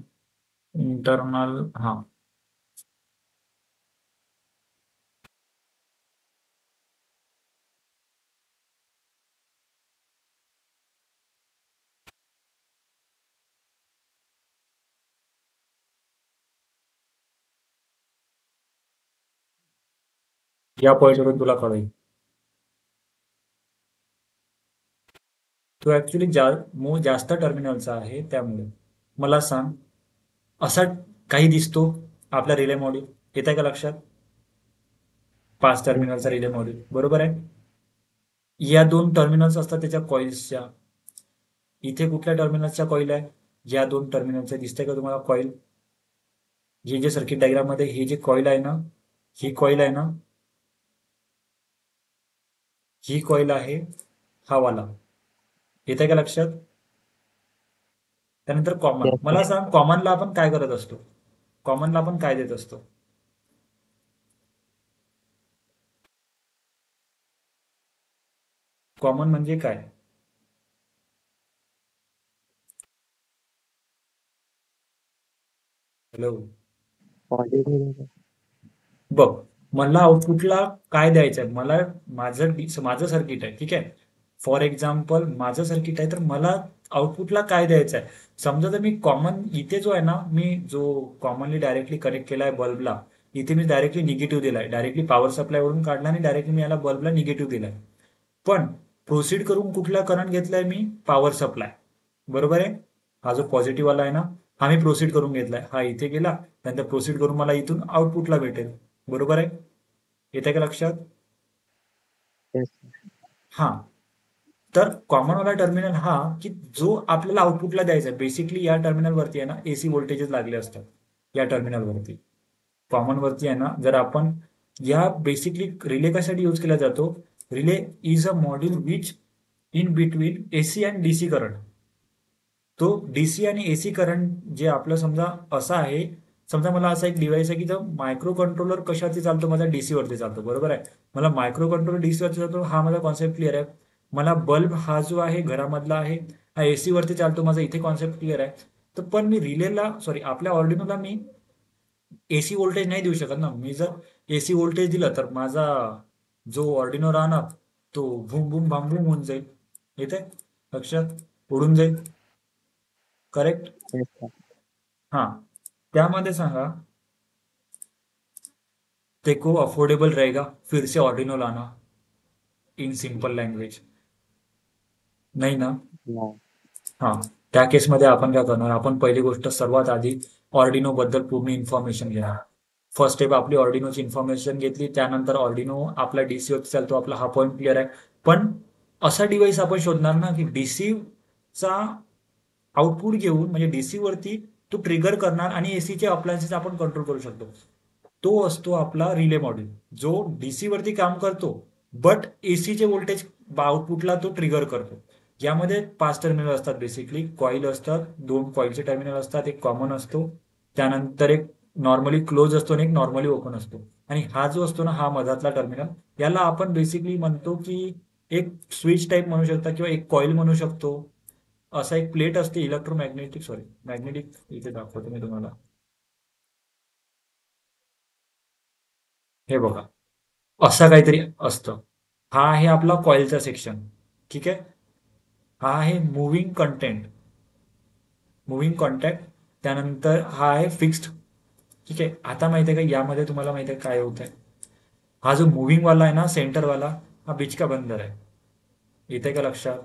इंटरनल. हा या पॉइंटवरून तुला कळेल. तो ऍक्च्युली जास्त टर्मिनलचा आहे त्यामुळे. मला सांग असा काही दिसतो आपला रिले मॉड्यूल? येत आहे का लक्षात? 5 टर्मिनलचा रिले मॉड्यूल बरोबर आहे. या 2 टर्मिनल्स असतात त्याच्या कॉइल्सच्या. इथे कुठल्या टर्मिनल्सच्या कॉइल आहे? या 2 टर्मिनलच्या. दिसतंय का तुम्हाला कॉइल? हे जे सर्किट डायग्राम मध्ये हे जे कॉइल आहे ना ही कॉइल आहे ना ही कॉइल आहे हा वाला. येत आहे का लक्षात? त्यानंतर कॉमन. Yes, मला सांग कॉमनला आपण काय करत असतो? कॉमनला आपण काय देत असतो? कॉमन म्हणजे काय? Hello Positive. बघ मला आउटपुटला काय द्यायचं आहे? मला माझं सर्किट आहे ठीक आहे. फॉर एक्झाम्पल माझं सर्किट आहे तर मला आउटपुटला काय द्यायचं आहे? समजा जर मी कॉमन इथे जो आहे ना मी जो कॉमनली डायरेक्टली कनेक्ट केला आहे बल्बला इथे मी डायरेक्टली निगेटिव्ह दिलाय. डायरेक्टली पॉवर सप्लायवरून काढला आणि डायरेक्टली मी याला बल्बला निगेटिव्ह दिलाय. पण प्रोसीड करून कुठला करंट घेतलाय मी? Power supply. बरोबर आहे. हा जो पॉझिटिव्ह वाला आहे ना हा मी प्रोसीड करून घेतलाय. हा इथे गेला त्यानंतर प्रोसीड करून मला इथून आउटपुटला भेटेल. बरोबर आहे. येते का लक्षात? Yes. हा तर कॉमन वाला टर्मिनल हा की जो आपल्याला आउटपुटला द्यायचा आहे. बेसिकली या टर्मिनल वरती आहे ना एसी व्होल्टेजेस लागले असतात. या टर्मिनल वरती कॉमन वरती आहे ना जर आपण या बेसिकली रिले कशासाठी यूज केला जातो? Relay is a module which in between AC and DC current. तो डीसी आणि एसी करंट जे आपलं समजा असं आहे. समजा मला असा एक डिव्हाइस आहे की जो मायक्रो कंट्रोलर कशावरती चालतो? माझा डीसी वरती चालतो. बरोबर आहे. मला मायक्रो कंट्रोलर डीसी वरती चालतो हा माझा कॉन्सेप्ट क्लिअर आहे. मला बल्ब हा जो आहे घरामधला आहे हा एसी वरती चालतो. माझा इथे कॉन्सेप्ट क्लिअर आहे. तर पण मी रिलेला सॉरी आपल्या ऑर्डिनोला मी एसी व्होल्टेज नाही देऊ शकत ना. मी जर एसी व्होल्टेज दिलं तर माझा जो ऑर्डिनो राहणार तो भूम भूम बांबूम होऊन जाईल. येते लक्षात? उडून जाईल. करेक्ट? Yes, sir. हा. त्यामध्ये सांगा तेको अफोर्डेबल रहेगा फिर से Arduino Lana in simple language? नाही ना? No. हा. त्या केसमध्ये आपण काय करणार, आपण पहिली गोष्ट सर्वात आधी ऑर्डिनो बद्दल पूर्ण इन्फॉर्मेशन घेणार. फर्स्ट स्टेप आपली ऑर्डिनोची इन्फॉर्मेशन घेतली, त्यानंतर ऑर्डिनो आपला डीसी होत चालतो. आपला हा पॉईंट क्लिअर आहे. पण असा डिव्हाइस आपण शोधणार ना की डीसीचा आउटपुट घेऊन म्हणजे डीसी वरती तो ट्रिगर करणार आणि एसीचे अप्लायन्सेस आपण कंट्रोल करू शकतो. तो असतो आपला रिले मॉड्यूल, जो डीसी वरती काम करतो बट एसीचे व्होल्टेज आउटपुटला तो ट्रिगर करतो. यामध्ये 5 टर्मिनल असतात. बेसिकली कॉईल असतात, 2 कॉईलचे टर्मिनल असतात, एक कॉमन असतो, त्यानंतर एक नॉर्मली क्लोज असतो आणि एक नॉर्मली ओपन असतो. आणि हा जो असतो ना, हा मधातला टर्मिनल, याला आपण बेसिकली म्हणतो की एक स्विच टाईप म्हणू शकता किंवा एक कॉईल म्हणू शकतो. असा एक प्लेट असते इलेक्ट्रोमॅग्नेटिक, मॅग्नेटिक, इथे दाखवतो मी तुम्हाला. हे बघा, असं काहीतरी असतं. हा आहे आपला कॉईलचा सेक्शन. ठीक आहे. हा आहे मुव्हिंग कॉन्टॅक्ट. त्यानंतर हा आहे फिक्स्ड. ठीक आहे. आता माहिती आहे का यामध्ये तुम्हाला माहिती आहे काय होत आहे? हा जो मुव्हिंग वाला आहे ना, सेंटर वाला, हा बिचका बंदर आहे. येते का लक्षात?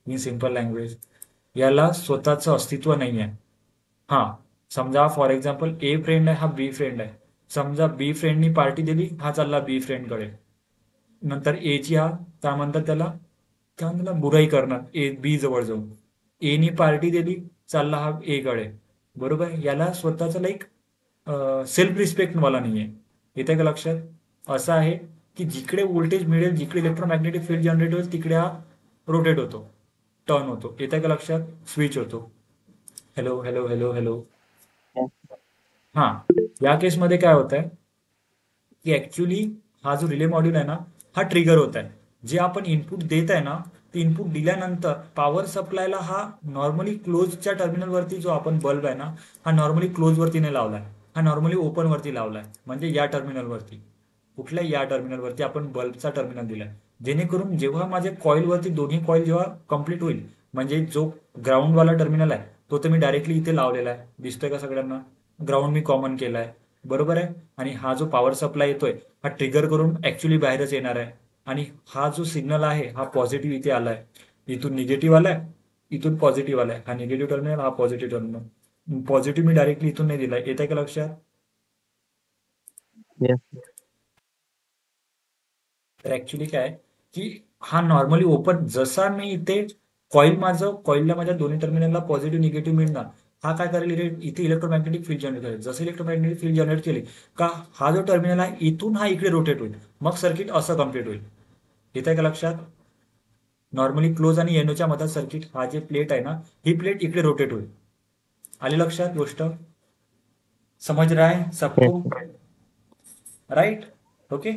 इन सिंपल लँग्वेज, याला स्वतःचं अस्तित्व नाही आहे. हा, समजा फॉर एक्झाम्पल ए फ्रेंड आहे, हा बी फ्रेंड आहे. समजा बी फ्रेंडनी पार्टी दिली, हा चालला बी फ्रेंडकडे. नंतर एची हा काय म्हणतात त्याला, काय म्हणतात, बुराई करणार ए बी जवळ जाऊन. एनी पार्टी दिली, चालला हा ए कडे. बरोबर. याला स्वतःचा लाईक सेल्फ रिस्पेक्ट मला नाहीये. येते का लक्षात? असं आहे की जिकडे व्होल्टेज मिळेल, जिकडे इलेक्ट्रोमॅग्नेटिक फील्ड जनरेट होईल, तिकडे हा रोटेट होतो, टर्न होतो. येते का लक्षात? स्विच होतो. Hello hello hello hello. हा. या केसमध्ये काय होत आहे की ऍक्च्युली हा जो रिले मॉड्यूल आहे ना, हा ट्रिगर होत आहे. जे आपण इनपुट देत आहे ना, ते इनपुट दिल्यानंतर पॉवर सप्लायला हा नॉर्मली क्लोजच्या टर्मिनलवरती, जो आपण बल्ब आहे ना, हा नॉर्मली क्लोज वरती नाही लावलाय, हा नॉर्मली ओपन वरती लावलाय. म्हणजे या टर्मिनलवरती, कुठल्या या टर्मिनलवरती आपण बल्बचा टर्मिनल दिलाय. जेणेकरून जेव्हा माझ्या कॉईलवरती दोन्ही कॉईल जेव्हा कम्प्लीट होईल, म्हणजे जो ग्राउंडवाला टर्मिनल आहे तो तर मी डायरेक्टली इथे लावलेला आहे. दिसतोय का सगळ्यांना? ग्राउंड मी कॉमन केलाय. बरोबर आहे. आणि हा जो पॉवर सप्लाय येतोय, हा ट्रिगर करून ऍक्च्युली बाहेरच येणार आहे. आणि हा जो सिग्नल आहे, हा पॉझिटिव्ह इथे आलाय, इथून निगेटिव्ह आलाय, इथून पॉझिटिव्ह आलाय. हा निगेटिव्ह टर्मिनल, हा पॉझिटिव्ह टर्मिनल. पॉझिटिव्ह मी डायरेक्टली इथून नाही दिलाय. येत आहे का लक्षात? Yes. तर ऍक्च्युली काय की हा नॉर्मली ओपन, जसा मी इथे कॉईलला माझ्या दोन्ही टर्मिनलला पॉझिटिव्ह निगेटिव्ह मिळणार, हा काय करेल, इथे इलेक्ट्रोमॅग्नेटिक फील्ड जनरेट करेल. जसं इलेक्ट्रोमॅग्नेटिक फील्ड जनरेट केली का, हा जो टर्मिनल आहे इथून हा इकडे रोटेट होईल. मग सर्किट असं कम्प्लीट होईल. येत आहे का लक्षात? नॉर्मली क्लोज आणि एनोच्या मधात सर्किट, हा जे प्लेट आहे ना, ही प्लेट इकडे रोटेट होईल. आली लक्षात गोष्ट? समझ रहा है सबको? राईट? ओके.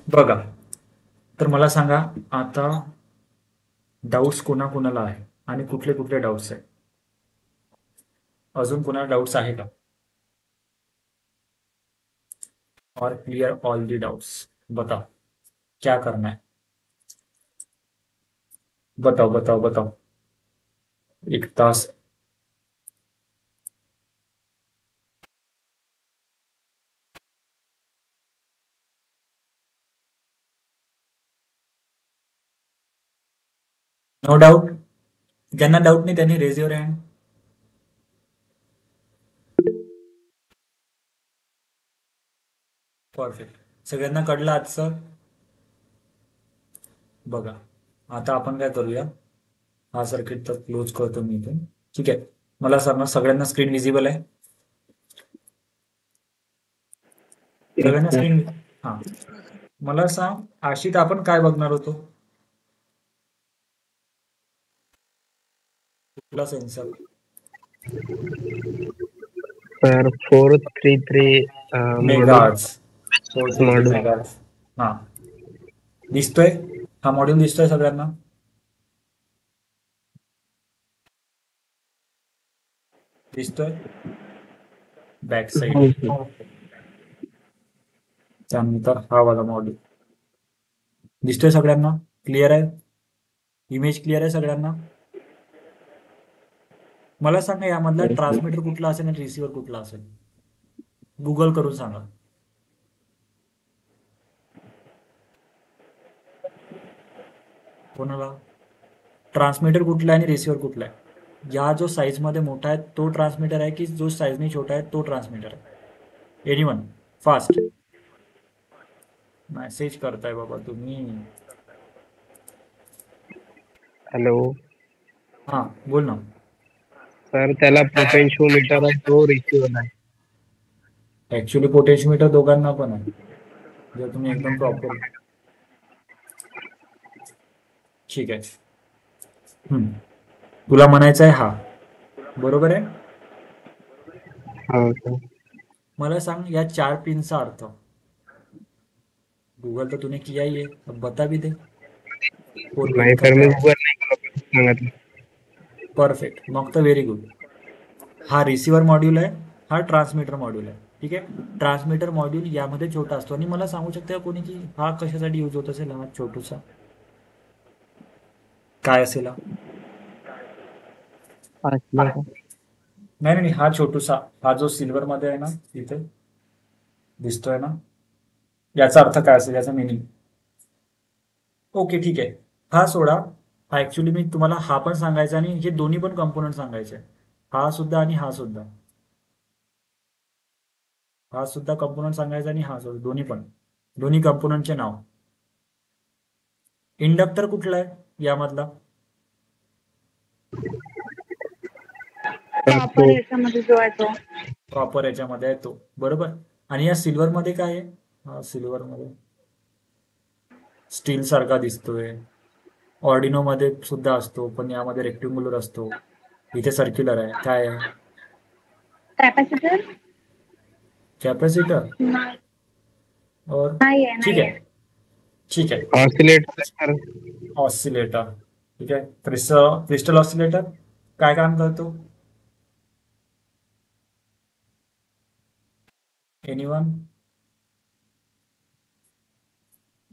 बघा, तर मला सांगा आता डाऊट्स कोणाकोणाला आहे आणि कुठले कुठले डाऊट्स आहे? अजून कोणाला डाऊट्स आहे का? और क्लियर ऑल दी डाउट्स? बताओ क्या करना है. बताओ बताओ बताओ. 1 तास. No doubt. ज्यांना डाऊट नाही त्यांनी रेज युअर हँड. परफेक्ट. सगळ्यांना कळलं आजचं? बघा, आता आपण काय करूया, हा सर्किट तर क्लोज करतो मी इथून. ठीक आहे. मला सांगा, सगळ्यांना स्क्रीन विजिबल आहे? सगळ्यांना स्क्रीन? हा. मला सांग आशित, आपण काय बघणार होतो? कुठला sensor? Sir 433 megahertz. 433 module. Megahertz. हा. दिसतोय? हा मॉड्यूल दिसतोय सगळ्यांना? दिसतोय बॅक साइड? त्यानंतर हा वाला मॉड्यूल दिसतोय सगळ्यांना? क्लिअर आहे? इमेज क्लिअर आहे सगळ्यांना? मला सांगा यामधला ट्रान्समीटर कुठला असेल आणि रिसिव्हर कुठला असेल? गुगल करून सांगा. कोणाला? ट्रान्समीटर कुठला आहे आणि रिसिव्हर कुठला आहे? या जो साईज मध्ये मोठा आहे तो ट्रान्समीटर आहे की जो साईजने छोटा आहे तो ट्रान्समीटर आहे? एनीवन फास्ट मेसेज करताय बाबा तुम्ही. हॅलो हा बोल ना. सर, त्याला पोटेन्शिओमीटर आहे, तो रिसिव्हर आहे. ऍक्च्युली पोटेन्शियोमीटर दोघांना पण आहे जर तुम्ही एकदम प्रॉपर. ठीक आहे. तुला म्हणायचं आहे हा, बरोबर आहे? हा सर. मला सांग या 4 पिनचा अर्थ. गूगल तर तूने किया ही है, अब बता भी दे. नाही सर, मी गुगल नाही सांगितलं. परफेक्ट, मग तर व्हेरी गुड. हा रिसिव्हर मॉड्यूल आहे, हा ट्रान्समीटर मॉड्यूल आहे. ठीक आहे. ट्रान्समीटर मॉड्यूल यामध्ये छोटा असतो आणि मला सांगू शकता का कोणी की हा कशासाठी यूज होत असेल? हा छोटूसा काय असेल हा? नाही नाही, हा छोटूसा, हा जो सिल्वर मध्ये आहे ना इथे दिसतोय ना, याचा अर्थ काय असेल, याचा मिनिंग? ओके ठीक आहे, हा सोडा. हा ऍक्च्युली मी तुम्हाला हा पण सांगायचा आणि हे दोन्ही पण कंपोनंट सांगायचे, हा सुद्धा आणि हा सुद्धा. हा सुद्धा कंपोनंट सांगायचा आणि हा सुद्धा, दोन्ही पण, दोन्ही कंपोनंटचे नाव. इंडक्टर कुठला आहे यामधला? प्रॉपर याच्यामध्ये जो आहे तो. प्रॉपर याच्यामध्ये आहे तो, बरोबर. आणि या सिल्वर मध्ये काय आहे? हा सिल्वर मध्ये स्टील सारखा दिसतोय. ऑर्डिनो मध्ये सुद्धा असतो पण यामध्ये रेक्टेंग्युलर असतो, इथे सर्क्युलर आहे. काय आहे? Capacitor capacitor. और नाही आहे, ठीक नाही आहे, ठीक आहे. Oscillator sir. ऑसिलेटर, ठीक आहे. क्रिस्टल ऑसिलेटर काय काम करतो? एनीवन?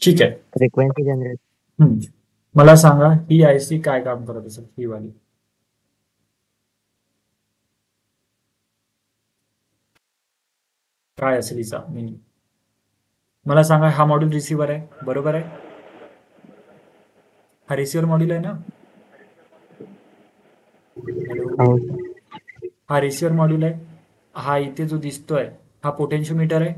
ठीक आहे. Frequency generate. मला सांगा ही आयसी काय काम करत असेल, ही वाली? काय असेल हिचा मिनिंग? मला सांगा. हा मॉड्यूल रिसिव्हर आहे, बरोबर आहे? हा रिसिव्हर मॉड्यूल आहे ना? हॅलो, हा रिसिव्हर मॉड्यूल आहे. हा इथे जो दिसतोय हा पोटेन्शियोमीटर आहे.